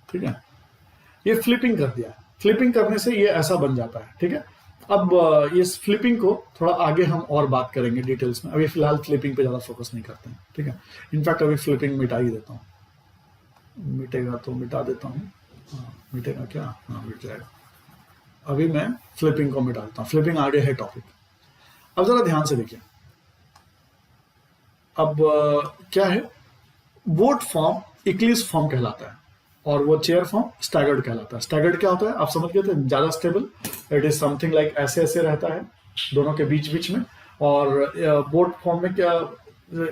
ठीक है, ये फ्लिपिंग कर दिया। फ्लिपिंग करने से ये ऐसा बन जाता है, ठीक है। अब इस फ्लिपिंग को थोड़ा आगे हम और बात करेंगे डिटेल्स में, अभी फिलहाल फ्लिपिंग पे ज्यादा फोकस नहीं करते हैं, ठीक है। इनफैक्ट अभी फ्लिपिंग मिटा ही देता हूँ, मिटेगा तो मिटा देता हूँ, मिटेगा क्या, हाँ मिट जाएगा। अभी मैं फ्लिपिंग को मिटा देता हूँ, फ्लिपिंग आगे है टॉपिक। अब जरा ध्यान से देखिए, अब क्या है, बोर्ड फॉर्म इक्लिस फॉर्म कहलाता है और वो चेयर फॉर्म स्टैगर्ड कहलाता है। स्टैगर्ड क्या होता है, आप समझ गए थे, ज्यादा stable, it is something like ऐसे ऐसे रहता है दोनों के बीच बीच में। और बोर्ड फॉर्म में क्या,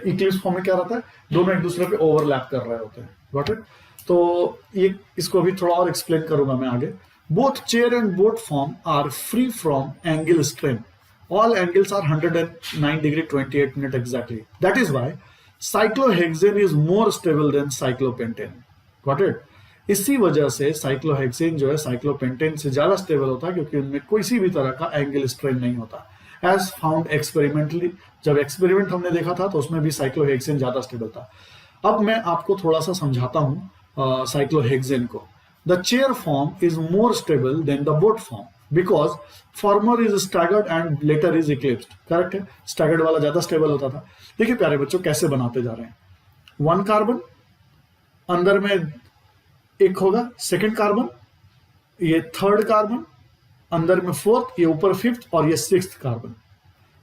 इक्लिस फॉर्म में क्या रहता है, दोनों एक दूसरे पे ओवरलैप कर रहे होते हैं, गॉट इट। तो ये इसको भी थोड़ा और एक्सप्लेन करूंगा मैं आगे। Both chair and board form are free from angle strain, all angles are 109 degree 28 minute exactly. That is why cyclohexane is more stable than cyclopentane. Got it? इसी वजह से साइक्लोहेक्सेन जो है साइक्लोपेंटेन से ज्यादा स्टेबल होता है क्योंकि उनमें किसी भी तरह का एंगल स्ट्रेन नहीं होता। एज फाउंड एक्सपेरिमेंटली, जब एक्सपेरिमेंट हमने देखा था तो उसमें भी साइक्लोहेक्सेन ज्यादा स्टेबल था। अब मैं आपको थोड़ा सा समझाता हूं साइक्लोहेक्सेन को। The chair form is more stable then the boat form because farmer is staggered and later is eclipsed. Correct है, स्टैगर्ड वाला ज्यादा स्टेबल होता था। देखिए प्यारे बच्चों कैसे बनाते जा रहे हैं। 1 कार्बन, अंदर में एक होगा सेकंड कार्बन, ये 3rd कार्बन, अंदर में 4th, ये ऊपर 5th और ये 6th कार्बन।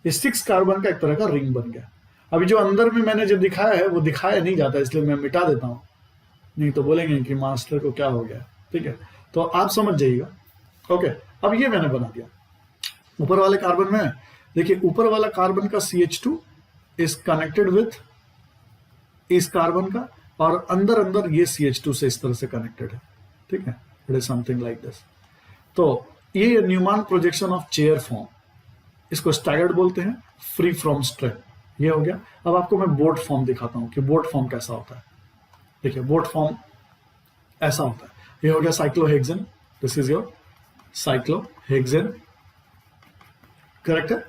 ये 6 कार्बन का एक तरह का रिंग बन गया। अभी जो अंदर में मैंने जो दिखाया है वो दिखाया नहीं जाता, इसलिए मैं मिटा देता हूं, नहीं तो बोलेंगे कि मास्टर को क्या हो गया। ठीक है, तो आप समझ जाइएगा। ओके, अब ये मैंने बना दिया। ऊपर वाले कार्बन में देखिए, ऊपर वाला कार्बन का CH2 इज कनेक्टेड विथ इस कार्बन का, और अंदर अंदर ये CH2 से इस तरह से कनेक्टेड है। ठीक है, it is something like this. तो ये Newman projection of chair form, इसको स्टैगर्ड बोलते हैं, फ्री फ्रॉम स्ट्रेन। ये हो गया। अब आपको मैं बोट फॉर्म दिखाता हूं कि बोट फॉर्म कैसा होता है। देखिए बोट फॉर्म ऐसा होता है। ये हो गया cyclohexane, this is your cyclohexane. Correct है,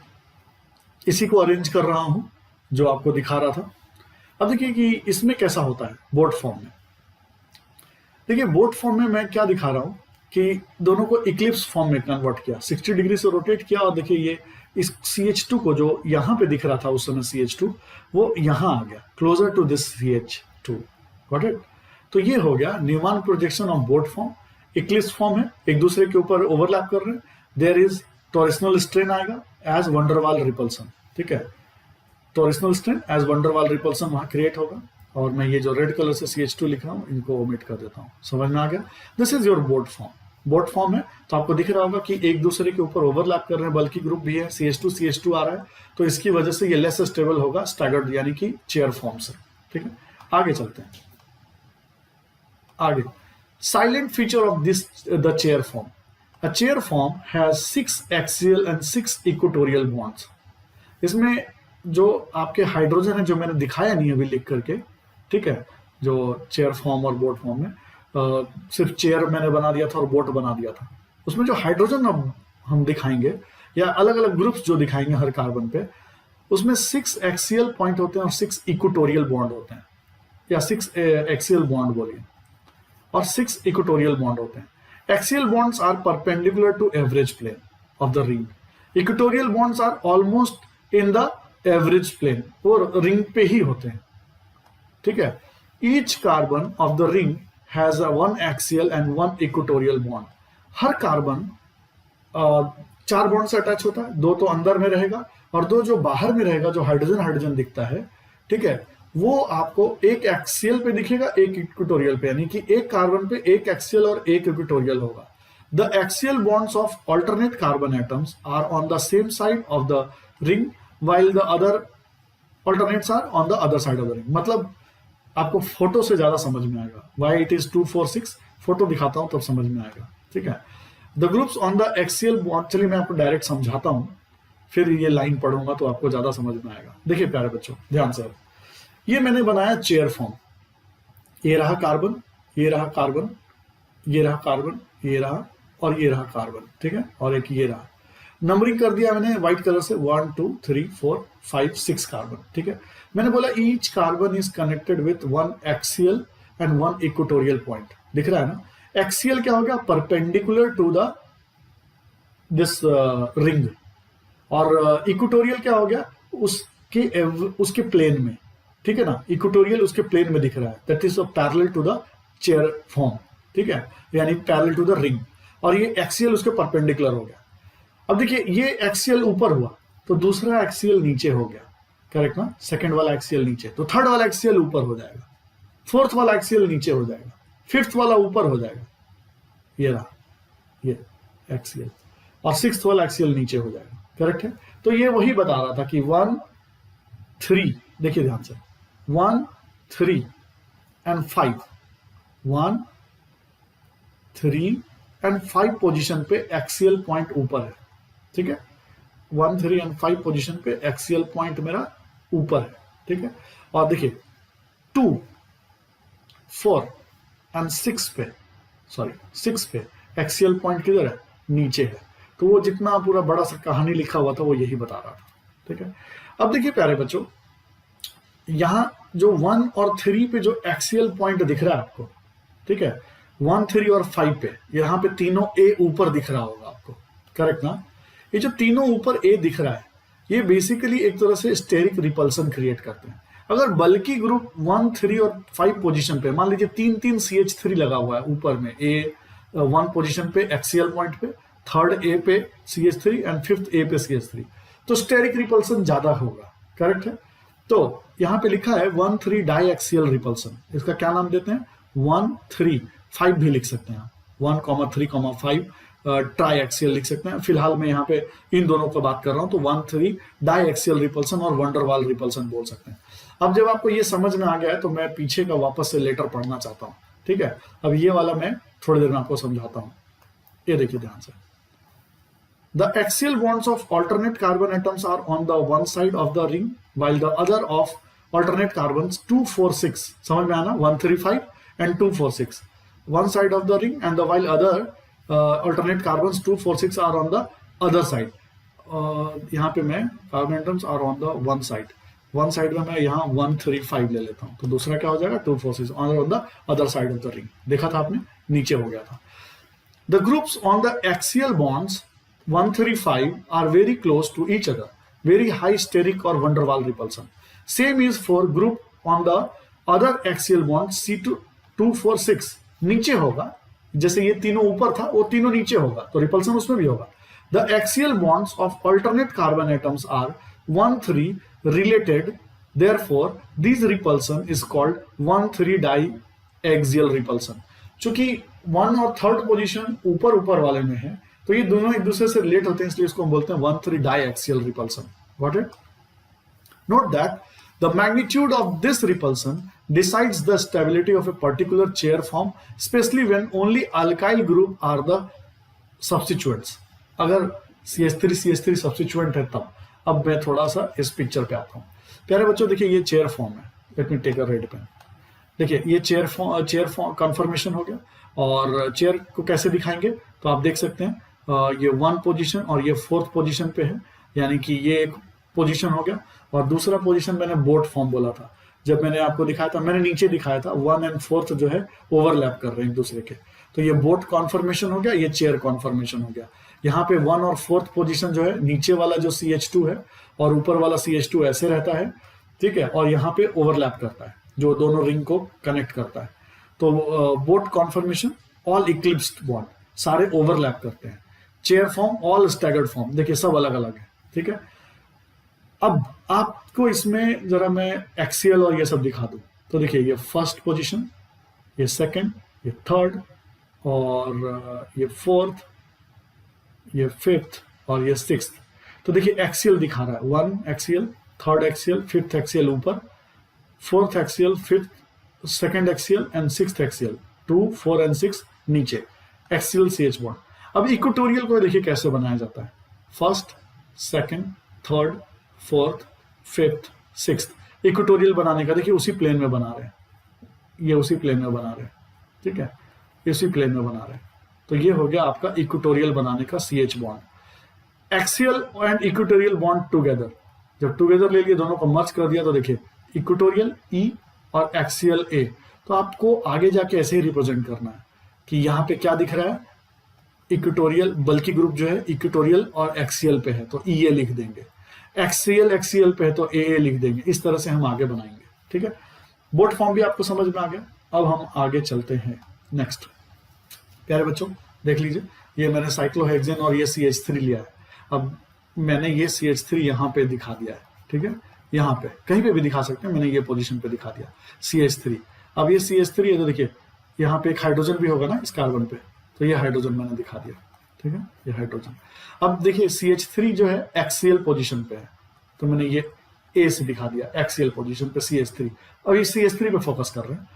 इसी को अरेंज कर रहा हूं जो आपको दिखा रहा था। अब देखिए कि इसमें कैसा होता है बोट फॉर्म में। देखिए बोट फॉर्म में मैं क्या दिखा रहा हूं कि दोनों को इक्लिप्स फॉर्म में कन्वर्ट किया, 60 डिग्री से रोटेट किया, और देखिए ये इस CH2 को जो यहां पे दिख रहा था उस समय CH2, वो यहां आ गया closer to this CH2। Got it? तो ये हो गया Newman projection of boat form. Eclipse form है, एक दूसरे के ऊपर ओवरलैप कर रहे हैं। देयर इज टॉरिशनल स्ट्रेन आएगा एज वंडरवाल रिपल्सन। ठीक है, torsional strain as van der Waals repulsion वहां क्रिएट होगा। और मैं ये जो रेड कलर से CH2 लिख रहा हूं इनको ओमिट कर देता हूं। समझ में आ गया? This is your boat form. Boat form है तो आपको दिख रहा होगा कि एक दूसरे के ऊपर ओवरलैप कर रहे हैं, बल्कि ग्रुप भी है, CH2 आ रहा है, तो इसकी वजह से ये लेस स्टेबल होगा, स्टैगर्ड यानी कि चेयर फॉर्म से। ठीक है, आगे चलते हैं। आगे silent feature of this the chair form. A chair form has 6 axial and 6 equatorial bonds. इसमें जो आपके हाइड्रोजन है, जो मैंने दिखाया नहीं अभी लिख करके, ठीक है, जो चेयर फॉर्म और बोट फॉर्म में सिर्फ चेयर मैंने बना दिया था और बोट बना दिया था। उसमें जो हाइड्रोजन अब हम दिखाएंगे या अलग अलग ग्रुप्स जो दिखाएंगे हर कार्बन पे, उसमें 6 एक्सियल पॉइंट होते हैं और 6 इक्वेटोरियल बॉन्ड होते हैं, या 6 एक्सियल बॉन्ड बोलिए, और 6 इक्वेटोरियल बॉन्ड होते हैं। Axial bonds are perpendicular to average plane of the ring. Equatorial bonds are almost in the average plane, और रिंग पे ही होते हैं। ठीक है, each carbon of the ring has a 1 axial and 1 equatorial bond. हर कार्बन 4 बॉन्ड से अटैच होता है, 2 तो अंदर में रहेगा और 2 जो बाहर में रहेगा, जो हाइड्रोजन हाइड्रोजन दिखता है, ठीक है, वो आपको एक एक्सियल पे दिखेगा, एक इक्वेटोरियल पे, यानी कि एक कार्बन पे एक एक्सियल और एक इक्वेटोरियल होगा। The axial bonds of alternate carbon atoms are on the same side of the ring while the other alternates are on the other side of the ring। मतलब आपको फोटो से ज्यादा समझ में आएगा। Why it is 2 4 6, फोटो दिखाता हूं तब समझ में आएगा। ठीक है, the groups on the axial bond, चलिए मैं आपको डायरेक्ट समझाता हूं, फिर ये लाइन पढ़ूंगा तो आपको ज्यादा समझ में आएगा। देखिए प्यारे बच्चों ध्यान से, ये मैंने बनाया चेयर फॉर्म। ये रहा कार्बन, ये रहा कार्बन, ये रहा कार्बन, ये रहा और ये रहा कार्बन। ठीक है, और एक ये रहा। नंबरिंग कर दिया मैंने व्हाइट कलर से, 1 2 3 4 5 6 कार्बन। ठीक है, मैंने बोला each carbon is connected with 1 axial and 1 equatorial point. दिख रहा है ना? एक्सियल क्या हो गया? Perpendicular to the this ring, और इक्वेटोरियल क्या हो गया? उसके प्लेन में। ठीक है ना, इक्वेटोरियल उसके प्लेन में दिख रहा है, that is parallel to the chair form. ठीक है, यानी पैरेलल टू द रिंग, और ये एक्सियल उसके परपेंडिकुलर हो गया। अब देखिए ये एक्सियल ऊपर हुआ तो दूसरा एक्सियल नीचे हो गया। करेक्ट ना? सेकंड वाला एक्सियल नीचे, तो थर्ड वाला एक्सियल ऊपर हो जाएगा, फोर्थ वाला एक्सियल नीचे हो जाएगा, फिफ्थ वाला ऊपर हो जाएगा, ये रहा ये एक्सियल, और सिक्स्थ वाला एक्सियल नीचे हो जाएगा। करेक्ट है? तो ये वही बता रहा था कि 1 3, देखिए ध्यान से, 1 3 एंड 5, 1 3 एंड 5 पोजीशन पे एक्सियल पॉइंट ऊपर है। ठीक है, 1 3 एंड 5 पोजीशन पे एक्सियल पॉइंट मेरा ऊपर है। ठीक है, और देखिए 2 4 एंड 6 पे, सॉरी 6 पे एक्सियल पॉइंट किधर है? नीचे है। तो वो जितना पूरा बड़ा सा कहानी लिखा हुआ था वो यही बता रहा था। ठीक है, अब देखिए प्यारे बच्चों, यहां जो 1 और 3 पे जो एक्सियल पॉइंट दिख रहा है आपको, ठीक है, 1, 3 और 5 पे यहां पे तीनों ए ऊपर दिख रहा होगा आपको, करेक्ट ना? ये जो तीनों ऊपर ए दिख रहा है, ये बेसिकली एक तरह से स्टेरिक रिपल्सन क्रिएट करते हैं। अगर बल्कि ग्रुप 1, 3 और 5 पोजीशन पे मान लीजिए 3 CH3 लगा हुआ है ऊपर में, ए 1 पोजीशन पे एक्सियल पॉइंट पे, थर्ड ए पे CH3 एंड फिफ्थ ए पे CH3, तो स्टेरिक रिपल्सन ज्यादा होगा, करेक्ट है? तो यहां पे लिखा है 1, 3 डाई एक्सियल रिपल्सन, इसका क्या नाम देते हैं? 1, 3, 5 भी लिख सकते हैं, 1, 3, 5 ट्राई एक्सियल लिख सकते हैं। फिलहाल मैं यहाँ पे इन दोनों को बात कर रहा हूं, तो 1, 3 डाई एक्सियल रिपल्सन और वंडरवाल रिपल्सन बोल सकते हैं। अब जब आपको ये समझ में आ गया है तो मैं पीछे का वापस से लेटर पढ़ना चाहता हूँ, ठीक है? अब ये वाला मैं थोड़ी देर में आपको समझाता हूँ, ये देखिए ध्यान से। The axial bonds of alternate carbon atoms are on the one side of the ring, while the other of alternate carbons 2, 4, 6, समझ में आना, 1, 3, 5 and 2, 4, 6, one side of the ring, and the while other alternate carbons 2, 4, 6 are on the other side. यहाँ पे मैं carbon atoms are on the one side में मैं यहाँ 1, 3, 5 ले लेता हूँ, तो दूसरा क्या हो जाएगा? 2, 4, 6 on the other side of the ring। देखा था आपने, नीचे हो गया था। The groups on the axial bonds 1, 3, 5 are very close to each other, very high steric or van der Waal repulsion. Same is for group on the other axial bond C2, 2, 4, 6, नीचे होगा, जैसे ये तीनों ऊपर था वो तीनों नीचे होगा, तो रिपल्सन उसमें भी होगा। The axial bonds of alternate carbon atoms are 1, 3 related, therefore this repulsion is called 1, 3 diaxial repulsion। चूंकि 1 और 3rd पोजीशन ऊपर वाले में है, तो ये दोनों एक दूसरे से रिलेट होते हैं, इसलिए इसको हम बोलते हैं 1, 3 diaxial repulsion. Got it? Note that the magnitude of this repulsion decides the stability of a particular chair form, especially when only alkyl group are the substituents. अगर CH3 सब्स्टिट्यूएंट है तब। अब मैं थोड़ा सा इस पिक्चर पे आता हूं। प्यारे बच्चों देखिए, ये चेयर फॉर्म है। Let me take a red pen. देखिए ये चेयर फॉर्म कन्फर्मेशन हो गया। और चेयर को कैसे दिखाएंगे? तो आप देख सकते हैं ये 1 पोजीशन और ये 4th पोजीशन पे है, यानी कि ये एक पोजीशन हो गया। और दूसरा पोजीशन मैंने बोट फॉर्म बोला था, जब मैंने आपको दिखाया था, मैंने नीचे दिखाया था 1 और 4th जो है ओवरलैप कर रहे हैं एक दूसरे के। तो ये बोट कॉन्फर्मेशन हो गया, ये चेयर कॉन्फर्मेशन हो गया। यहाँ पे 1 और 4th पोजीशन जो है, नीचे वाला जो CH2 है और ऊपर वाला CH2 ऐसे रहता है, ठीक है, और यहाँ पे ओवरलैप करता है, जो दोनों रिंग को कनेक्ट करता है। तो boat conformation all eclipsed bond, सारे ओवरलैप करते हैं। Chair form all staggered form, देखिए सब अलग अलग है, ठीक है। अब आपको इसमें जरा मैं एक्सियल और ये सब दिखा दूं, तो देखिए ये 1st पोजीशन, ये 2nd, ये 3rd और ये 4th, ये 5th और ये 6th। तो देखिए एक्सियल दिखा रहा है, 1 axial, 3rd axial, 5th axial ऊपर, 4th axial, 5th, 2nd axial and 6th axial, 2, 4 and 6 नीचे एक्सियल CH बॉन्ड। अब इक्वेटोरियल को देखिए कैसे बनाया जाता है, 1st, 2nd, 3rd, 4th, 5th, 6th। Equatorial बनाने का देखिए उसी प्लेन में बना रहे हैं, ये उसी प्लेन में बना रहे हैं, ठीक है, इसी प्लेन में बना रहे हैं। तो ये हो गया आपका इक्वेटोरियल बनाने का CH bond. Axial and equatorial bond together, जब टुगेदर ले लिए दोनों को मर्ज कर दिया, तो देखिए इक्वेटोरियल E और एक्सियल A। तो आपको आगे जाके ऐसे ही रिप्रेजेंट करना है कि यहाँ पे क्या दिख रहा है, इक्वेटोरियल, बल्कि ग्रुप जो है इक्वेटोरियल और एक्सियल पे है तो EA लिख देंगे, एक्सियल पे है तो AA लिख देंगे। इस तरह से हम आगे बनाएंगे, ठीक है। बोट फॉर्म भी आपको समझ में आ गया। अब हम आगे चलते हैं नेक्स्ट। प्यारे बच्चों देख लीजिए, ये मैंने साइक्लोहेक्सेन और ये CH3 लिया है। अब मैंने ये CH3 यहाँ पे दिखा दिया है, ठीक है, यहाँ पे कहीं पे भी दिखा सकते हैं, मैंने ये पोजीशन पे दिखा दिया CH3। अब ये CH3 है तो देखिए यहाँ पे एक हाइड्रोजन भी होगा ना इस कार्बन पे, तो ये हाइड्रोजन मैंने दिखा दिया, ठीक है, ये हाइड्रोजन। अब देखिए CH3 जो है एक्सियल पोजीशन पे है, तो मैंने ये A से दिखा दिया एक्सियल पोजीशन पे CH3। अब इस CH3 पे फोकस कर रहे हैं।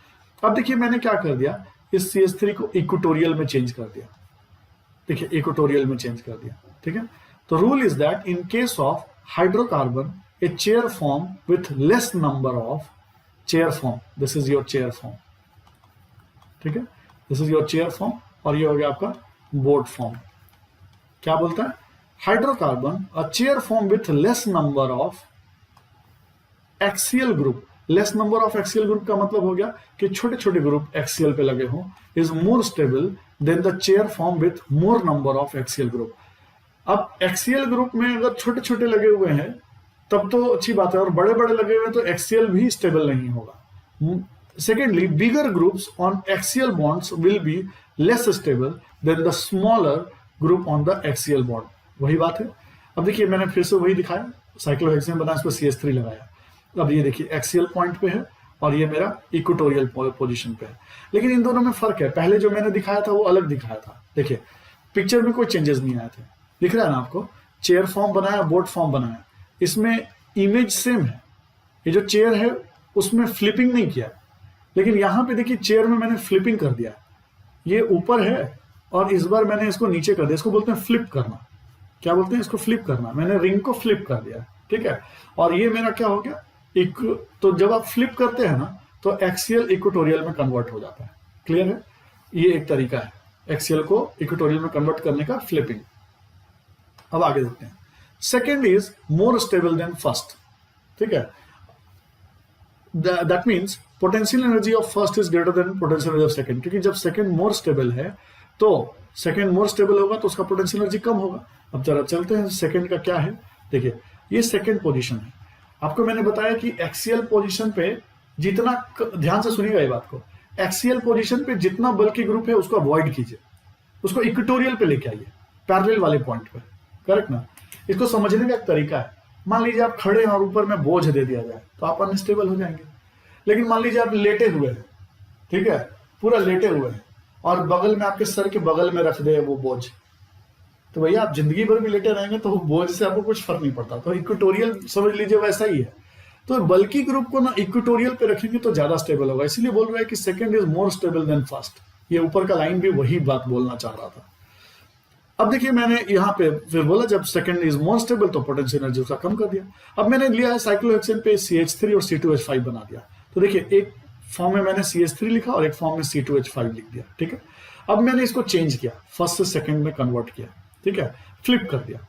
अब देखिए मैंने क्या कर दिया, इस CH3 को इक्वेटोरियल में चेंज कर दिया, देखिए इक्वेटोरियल में चेंज कर दिया, ठीक है। तो rule is that in case of hydrocarbon a chair form with less number of chair form, this is your chair form, ठीक है, this is your chair form. और ये हो गया आपका बोट फॉर्म। क्या बोलता है, hydrocarbon a chair form with less number of axial group less number of axial group का मतलब हो गया कि छोटे छोटे ग्रुप एक्सियल पे लगे हों, is more stable then the chair form with more number of axial group. अब एक्सियल ग्रुप में अगर छोटे छोटे लगे हुए हैं तब तो अच्छी बात है, और बड़े बड़े लगे हुए हैं तो एक्सियल भी स्टेबल नहीं होगा। Secondly, bigger groups on axial bonds will be less stable then the smaller group on the axial bond. वही बात है। अब देखिए मैंने फिर से वही दिखाया, साइक्लोहेक्सेन बनाया, इस पर CH3 लगाया। अब ये देखिए एक्सियल पॉइंट पे है और ये मेरा इक्वेटोरियल पोजीशन पे है, लेकिन इन दोनों में फर्क है। पहले जो मैंने दिखाया था वो अलग दिखाया था। देखिए पिक्चर में कोई चेंजेस नहीं आए थे, दिख रहा है ना आपको। चेयर फॉर्म बनाया, बोर्ड फॉर्म बनाया, इसमें इमेज सेम है। ये जो चेयर है उसमें फ्लिपिंग नहीं किया, लेकिन यहां पे देखिए चेयर में मैंने फ्लिपिंग कर दिया। ये ऊपर है और इस बार मैंने इसको नीचे कर दिया। इसको बोलते हैं फ्लिप करना। क्या बोलते हैं इसको? फ्लिप करना। मैंने रिंग को फ्लिप कर दिया, ठीक है। और ये मेरा क्या हो गया? तो जब आप फ्लिप करते हैं ना तो एक्सियल इक्वेटोरियल में कन्वर्ट हो जाता है। क्लियर है? ये एक तरीका है एक्सियल को इक्वेटोरियल में कन्वर्ट करने का, फ्लिपिंग। अब आगे देखते हैं। Second is more stable then first, ठीक है। That means potential energy of first is greater than potential energy of second, क्योंकि जब सेकंड मोर स्टेबल है तो सेकंड मोर स्टेबल होगा तो उसका पोटेंशियल एनर्जी कम होगा। अब जरा चलते हैं सेकंड का क्या है। देखिए ये सेकंड पोजीशन है। आपको मैंने बताया कि एक्सियल पोजीशन पे जितना, ध्यान से सुनिएगा ये बात को, एक्सियल पोजीशन पे जितना बल्कि ग्रुप है उसको अवॉइड कीजिए, उसको इक्वेटोरियल पे लेके आइए, पैरेलल वाले पॉइंट पे। करेक्ट ना? इसको समझने का एक तरीका है। मान लीजिए आप खड़े हैं और ऊपर में बोझ दे दिया जाए तो आप अनस्टेबल हो जाएंगे। लेकिन मान लीजिए आप लेटे हुए हैं, ठीक है, पूरा लेटे हुए हैं, और बगल में आपके सर के बगल में रख दे वो बोझ, तो भैया आप जिंदगी भर भी लेटे रहेंगे तो बोझ से आपको कुछ फर्क नहीं पड़ता। तो इक्वेटोरियल समझ लीजिए वैसा ही है। तो बल्कि ग्रुप को ना इक्वेटोरियल पे रखेंगे तो ज्यादा स्टेबल होगा। इसलिए बोल रहा है कि second is more stable then first. ये ऊपर का लाइन भी वही बात बोलना चाह रहा था। अब देखिए मैंने यहाँ पे फिर बोला जब सेकंड इज मोर स्टेबल तो पोटेंशियल एनर्जी उसका कम कर दिया। अब मैंने लिया है साइक्लोहेक्सेन पे CH3 और C2H5 बना दिया। तो देखिए एक फॉर्म में मैंने CH3 लिखा और एक फॉर्म में C2H5 लिख दिया, ठीक है। अब मैंने इसको चेंज किया, फर्स्ट से सेकंड में कन्वर्ट किया, ठीक है, फ्लिप कर दिया।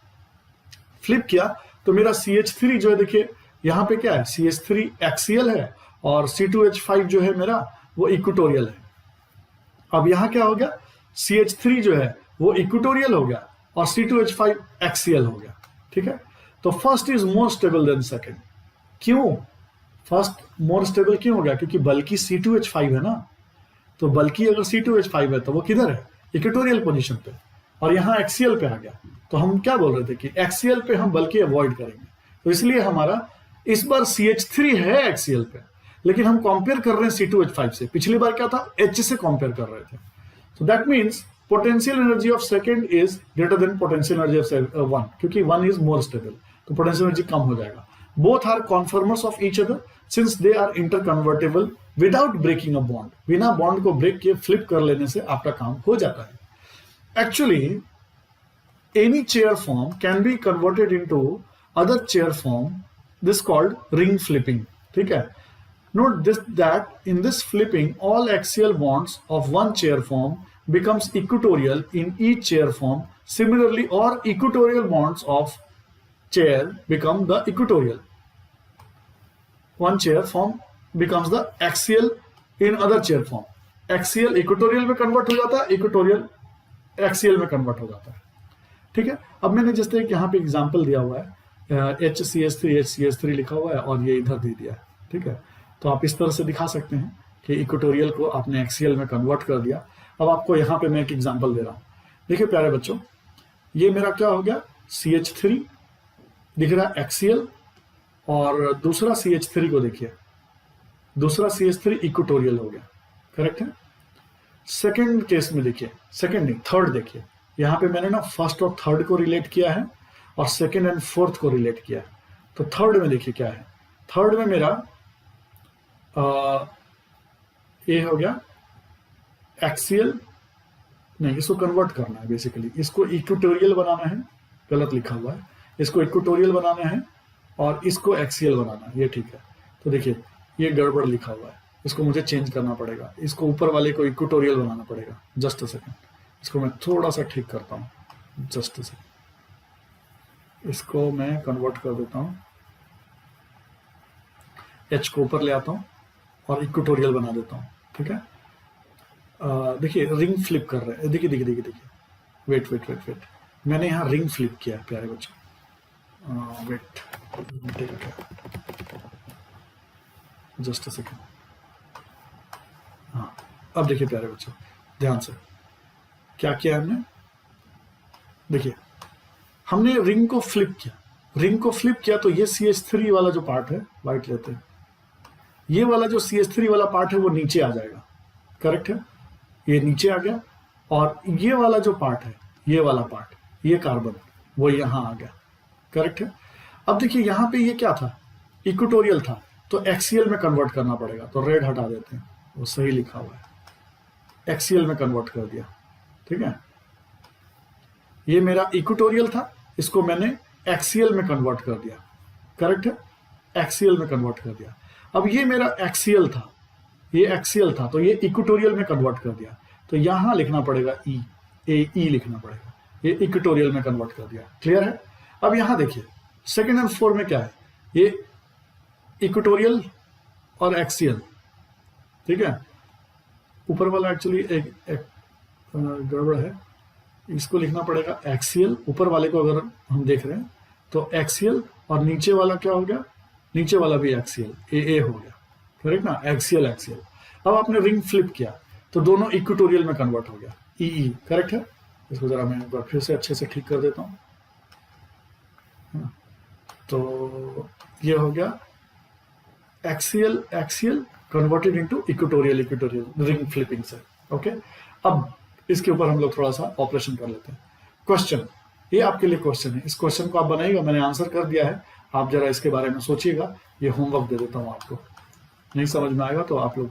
फ्लिप किया तो मेरा CH3 जो है, देखिए यहाँ पे क्या है, CH3 एक्सियल है और C2H5 जो है मेरा वो इक्वेटोरियल है। अब यहाँ क्या हो गया, CH3 जो है वो इक्वेटोरियल हो गया और C2H5 एक्सियल हो गया, ठीक है। तो first is more stable then second. क्यों फर्स्ट मोर स्टेबल क्यों हो गया? क्योंकि बल्कि C2H5 है ना, तो बल्कि अगर C2H5 है तो वो किधर है? इक्वेटोरियल पोजीशन पे, और यहाँ एक्सियल पे आ गया। तो हम क्या बोल रहे थे कि एक्सियल पे हम बल्कि अवॉइड करेंगे, तो इसलिए हमारा इस बार CH3 है एक्सियल पे, लेकिन हम कंपेयर कर रहे हैं C2H5 से। पिछली बार क्या था, H से कंपेयर कर रहे थे। तो that means potential energy of second is greater than potential energy of one, क्योंकि वन इज मोर स्टेबल, तो पोटेंशियल एनर्जी कम हो जाएगा। Both are conformers of each other since they are interconvertible without breaking a bond. बिना बॉन्ड को ब्रेक किए फ्लिप कर लेने से आपका काम हो जाता है। Actually any chair form can be converted into other chair form, this called ring flipping, ठीक है। Note this that in this flipping all axial bonds of one chair form becomes equatorial in each chair form. Similarly, all equatorial bonds of chair become the equatorial. One chair form becomes the axial in other chair form. Axial equatorial में convert हो जाता है, equatorial axial में convert हो जाता है, ठीक है। अब मैंने जैसे एक यहाँ पे एग्जांपल दिया हुआ है, HCH3 लिखा हुआ है और ये इधर दे दिया है, ठीक है। तो आप इस तरह से दिखा सकते हैं कि इक्वेटोरियल को आपने एक्सियल में कन्वर्ट कर दिया। अब आपको यहाँ पे मैं एक एग्जांपल दे रहा हूँ। देखिए प्यारे बच्चों, ये मेरा क्या हो गया, CH3 दिख रहा है एक्सियल, और दूसरा CH3 को देखिए, दूसरा CH3 इक्वेटोरियल हो गया, करेक्ट है। सेकेंड केस में देखिए, सेकेंड नहीं थर्ड देखिए, यहाँ पे मैंने ना फर्स्ट और थर्ड को रिलेट किया है और सेकेंड एंड फोर्थ को रिलेट किया है। तो थर्ड में देखिए क्या है, थर्ड में मेरा ये हो गया एक्सियल, नहीं इसको कन्वर्ट करना है बेसिकली, इसको इक्वेटोरियल बनाना है, गलत लिखा हुआ है, इसको इक्वेटोरियल बनाना है और इसको एक्सियल बनाना है, ये ठीक है। तो देखिए ये गड़बड़ लिखा हुआ है, इसको मुझे चेंज करना पड़ेगा, इसको ऊपर वाले को इक्वेटोरियल बनाना पड़ेगा। जस्ट अ सेकेंड, इसको मैं थोड़ा सा ठीक करता हूँ, जस्ट से इसको मैं कन्वर्ट कर देता हूँ। एच को ऊपर ले आता हूँ और इक्वेटोरियल बना देता हूँ, ठीक है। देखिए रिंग फ्लिप कर रहे हैं, देखिए देखिए देखिए देखिए, वेट वेट वेट वेट, मैंने यहाँ रिंग फ्लिप किया प्यारे बच्चों, वेट जस्ट अ सेकेंड। हाँ अब देखिए प्यारे बच्चों ध्यान से, क्या किया हमने, देखिए हमने रिंग को फ्लिप किया, रिंग को फ्लिप किया तो ये CH3 वाला जो पार्ट है, वाइट लेते हैं, ये वाला जो CH3 वाला पार्ट है वो नीचे आ जाएगा, करेक्ट है, ये नीचे आ गया, और ये वाला जो पार्ट है, ये वाला पार्ट, ये कार्बन वो यहां आ गया, करेक्ट है। अब देखिए यहां पे ये क्या था, इक्वेटोरियल था, तो एक्सियल में कन्वर्ट करना पड़ेगा, तो रेड हटा देते हैं, वो सही लिखा हुआ है, एक्सियल में कन्वर्ट कर दिया, ठीक है। ये मेरा इक्वेटोरियल था, इसको मैंने एक्सियल में कन्वर्ट कर दिया, करेक्ट है, एक्सियल में कन्वर्ट कर दिया। अब ये मेरा एक्सियल था, ये एक्सियल था, तो ये इक्वेटोरियल में कन्वर्ट कर दिया, तो यहां लिखना पड़ेगा ई लिखना पड़ेगा, ये इक्वेटोरियल में कन्वर्ट कर दिया, क्लियर है। अब यहां देखिए सेकंड एंड फोर्थ में क्या है, ये इक्वेटोरियल और एक्सियल, ठीक है। ऊपर वाला एक्चुअली एक गड़बड़ है, इसको लिखना पड़ेगा एक्सियल, ऊपर वाले को अगर हम देख रहे हैं तो एक्सियल, और नीचे वाला क्या हो गया, नीचे वाला भी एक्सियल, ए हो गया, करेक्ट ना, एक्सियल एक्सियल। अब आपने रिंग फ्लिप किया तो दोनों इक्वेटोरियल में कन्वर्ट हो गया, ई, करेक्ट है। इसको जरा मैं एक बार फिर से अच्छे से ठीक कर देता हूं, तो ये हो गया axial axial converted into equatorial equatorial ring flipping से, ओके। अब इसके ऊपर हम लोग थोड़ा सा ऑपरेशन कर लेते हैं। क्वेश्चन, ये आपके लिए क्वेश्चन है, इस क्वेश्चन को आप बनाइएगा, मैंने आंसर कर दिया है, आप जरा इसके बारे में सोचिएगा, ये होमवर्क दे देता हूं आपको, नहीं समझ में आएगा तो आप लोग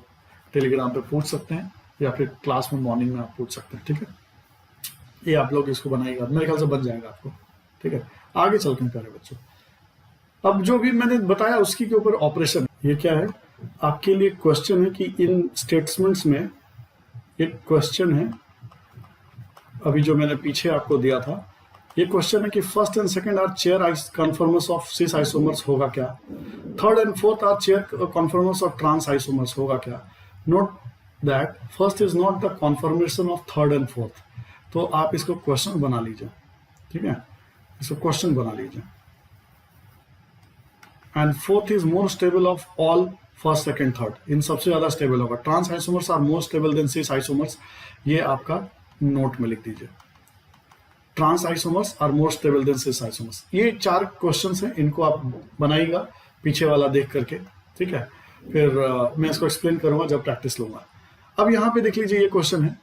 टेलीग्राम पे पूछ सकते हैं, या फिर क्लास में मॉर्निंग में आप पूछ सकते हैं, ठीक है। ये आप लोग इसको बनाइएगा, मेरे ख्याल से बन जाएगा आपको, ठीक है। आगे चलते हैं प्यारे बच्चों, अब जो भी मैंने बताया उसकी के ऊपर ऑपरेशन, ये क्या है आपके लिए क्वेश्चन है कि इन स्टेटमेंट्स में एक क्वेश्चन है, अभी जो मैंने पीछे आपको दिया था, ये क्वेश्चन है कि first and second are chair conformers of cis isomers होगा क्या, third and fourth are chair conformers of trans isomers होगा क्या। Note that first is not the conformation of third and fourth, तो आप इसको क्वेश्चन बना लीजिए, ठीक है, इसको क्वेश्चन बना लीजिए। And fourth is more stable of all first second third, इन सबसे ज्यादा स्टेबल होगा, trans isomers are more stable than cis isomers, ये आपका नोट में लिख दीजिए, trans isomers are more stable than cis isomers. ये 4 क्वेश्चंस हैं, इनको आप बनाइएगा पीछे वाला देख करके, ठीक है, फिर मैं इसको एक्सप्लेन करूंगा जब प्रैक्टिस लूंगा। अब यहाँ पे देख लीजिए ये क्वेश्चन है,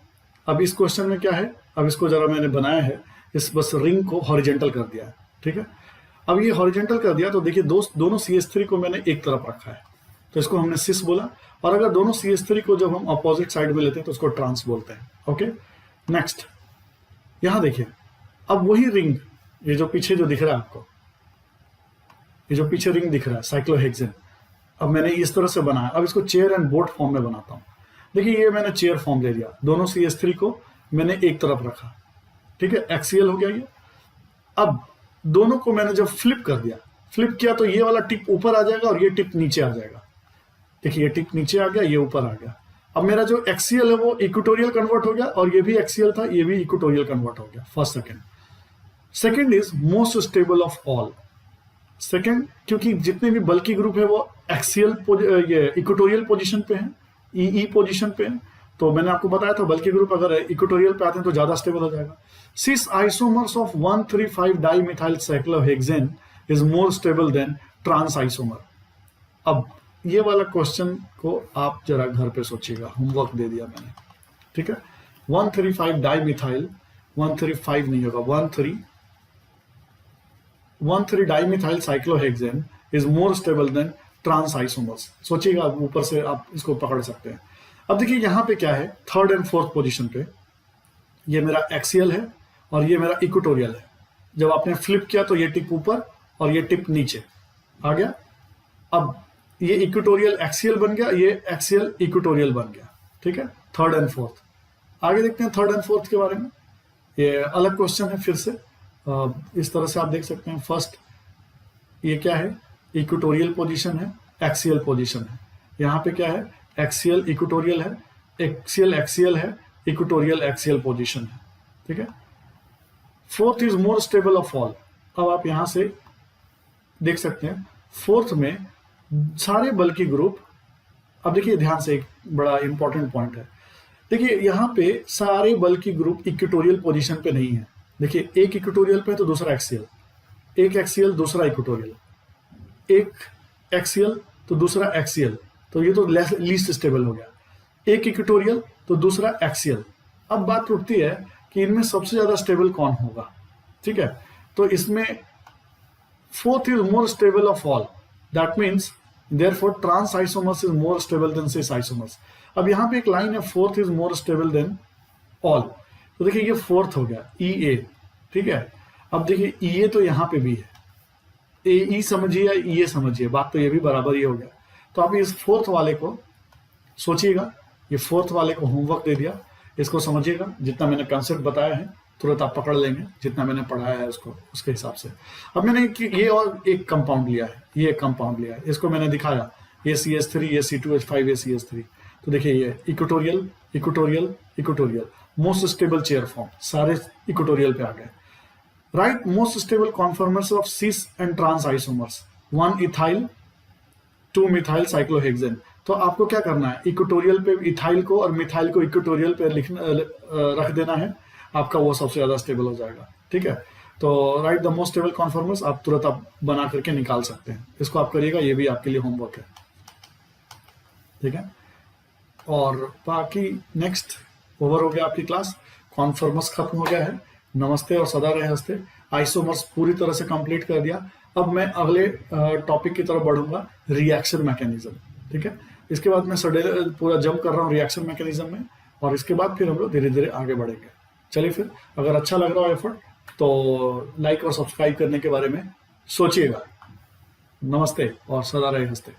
अब इस क्वेश्चन में क्या है, अब इसको जरा मैंने बनाया है, इस बस रिंग को हॉरिजेंटल कर दिया है, ठीक है। अब ये हॉरिजेंटल कर दिया तो देखिए दोनों CH3 को मैंने एक तरफ रखा है, तो इसको हमने सिस बोला, और अगर दोनों CH3 को जब हम अपोजिट साइड में लेते हैं तो उसको ट्रांस बोलते हैं, ओके। नेक्स्ट यहां देखिए, अब वही रिंग, ये जो पीछे जो दिख रहा है आपको, ये जो पीछे रिंग दिख रहा है साइक्लोहेक्सेन, अब मैंने इस तरह से बनाया, अब इसको चेयर एंड बोर्ड फॉर्म में बनाता हूं। देखिए ये मैंने चेयर फॉर्म ले लिया, दोनों CH3 को मैंने एक तरफ रखा, ठीक है, एक्सियल हो गया ये। अब दोनों को मैंने जब फ्लिप कर दिया, फ्लिप किया तो ये वाला टिप ऊपर आ जाएगा और ये टिप नीचे आ जाएगा, देखिए ये टिप नीचे आ गया, ये ऊपर आ गया। अब मेरा जो एक्सियल है वो इक्वेटोरियल कन्वर्ट हो गया, और ये भी एक्सियल था, ये भी इक्वेटोरियल कन्वर्ट हो गया, first second. Second is most stable of all, second क्योंकि जितने भी बल्की ग्रुप है वो एक्सियल ये इक्वेटोरियल पोजीशन पे हैं, ई पोजीशन पे हैं, तो मैंने आपको बताया था बल्की ग्रुप अगर इक्वेटोरियल पे आते हैं तो ज्यादा स्टेबल हो जाएगा। Cis isomers of 1,3,5 dimethyl cyclohexane is more stable than trans isomer. अब ये वाला क्वेश्चन को आप जरा घर पे सोचिएगा, होमवर्क दे दिया मैंने, ठीक है। 1,3,5 डाइमिथाइल, 1,3,5 नहीं होगा, 1,3 dimethyl cyclohexane is more stable than trans isomers, सोचिएगा, ऊपर से आप इसको पकड़ सकते हैं। अब देखिए यहां पे क्या है, थर्ड एंड फोर्थ पोजीशन पे ये मेरा एक्सियल है और ये मेरा इक्वेटोरियल है, जब आपने फ्लिप किया तो ये टिप ऊपर और ये टिप नीचे आ गया। अब ये इक्वेटोरियल एक्सियल बन गया, ये एक्सियल इक्वेटोरियल बन गया, ठीक है, थर्ड एंड फोर्थ। आगे देखते हैं थर्ड एंड फोर्थ के बारे में, ये अलग क्वेश्चन है फिर से, इस तरह से आप देख सकते हैं। फर्स्ट ये क्या है, इक्वेटोरियल पोजीशन है, एक्सियल पोजीशन है। यहाँ पे क्या है, एक्सियल इक्वेटोरियल है, एक्सियल एक्सियल है, इक्वेटोरियल एक्सियल पोजीशन है, ठीक है। Fourth is more stable of all. अब आप यहां से देख सकते हैं फोर्थ में सारे बल की ग्रुप, अब देखिए ध्यान से एक बड़ा इंपॉर्टेंट पॉइंट है, देखिए यहां पे सारे बल की ग्रुप इक्वेटोरियल पोजीशन पे नहीं है। देखिए एक इक्वेटोरियल पे तो दूसरा एक्सियल, एक एक्सियल दूसरा इक्वेटोरियल, एक एक्सियल तो दूसरा एक्सियल, तो ये तो लीस्ट स्टेबल हो गया। एक इक्वेटोरियल तो दूसरा एक्सियल। अब बात उठती है कि इनमें सबसे ज्यादा स्टेबल कौन होगा, ठीक है। तो इसमें fourth is more stable of all, that means therefore trans isomers is more stable than cis isomers. अब यहां पे एक लाइन है, fourth is more stable than all, तो देखिए ये फोर्थ हो गया ई ए, ठीक है। अब देखिए ई ए तो यहां पे भी है, ए ई समझिए या ई ए समझिए, बात तो ये भी बराबर ही हो गया। तो आप इस फोर्थ वाले को सोचिएगा, ये फोर्थ वाले को होमवर्क दे दिया, इसको समझिएगा, जितना मैंने कंसेप्ट बताया है तुरंत आप पकड़ लेंगे, जितना मैंने पढ़ाया है उसको उसके हिसाब से। अब मैंने ये और एक कंपाउंड लिया है, ये एक कंपाउंड लिया है, इसको मैंने दिखाया, ये CH3, ये C2H5, ये CH3। तो देखिए ये equatorial equatorial equatorial, most stable chair form, सारे इक्वेटोरियल पे आ गए। Right most stable conformers of cis and trans isomers, 1 ethyl 2 methyl cyclohexane. तो आपको क्या करना है, इक्वेटोरियल पे इथाइल को और मिथाइल को इक्वेटोरियल पे रख देना है, आपका वो सबसे ज्यादा स्टेबल हो जाएगा, ठीक है। तो right the most stable conformers आप तुरंत आप बना करके निकाल सकते हैं, इसको आप करिएगा, ये भी आपके लिए होमवर्क है, ठीक है। और बाकी नेक्स्ट ओवर हो गया आपकी क्लास, कॉन्फॉर्मर्स खत्म हो गया है, नमस्ते और सदा रहे हंसते, आइसोमर्स पूरी तरह से कंप्लीट कर दिया। अब मैं अगले टॉपिक की तरफ बढ़ूंगा, रिएक्शन मैकेनिज्म, ठीक है। इसके बाद मैं पूरा जंप कर रहा हूँ रिएक्शन मैकेनिज्म में, और इसके बाद फिर हम लोग धीरे धीरे आगे बढ़ेंगे। चलिए फिर, अगर अच्छा लग रहा हो एफर्ट तो लाइक और सब्सक्राइब करने के बारे में सोचिएगा। नमस्ते और सदा रहे हंसते।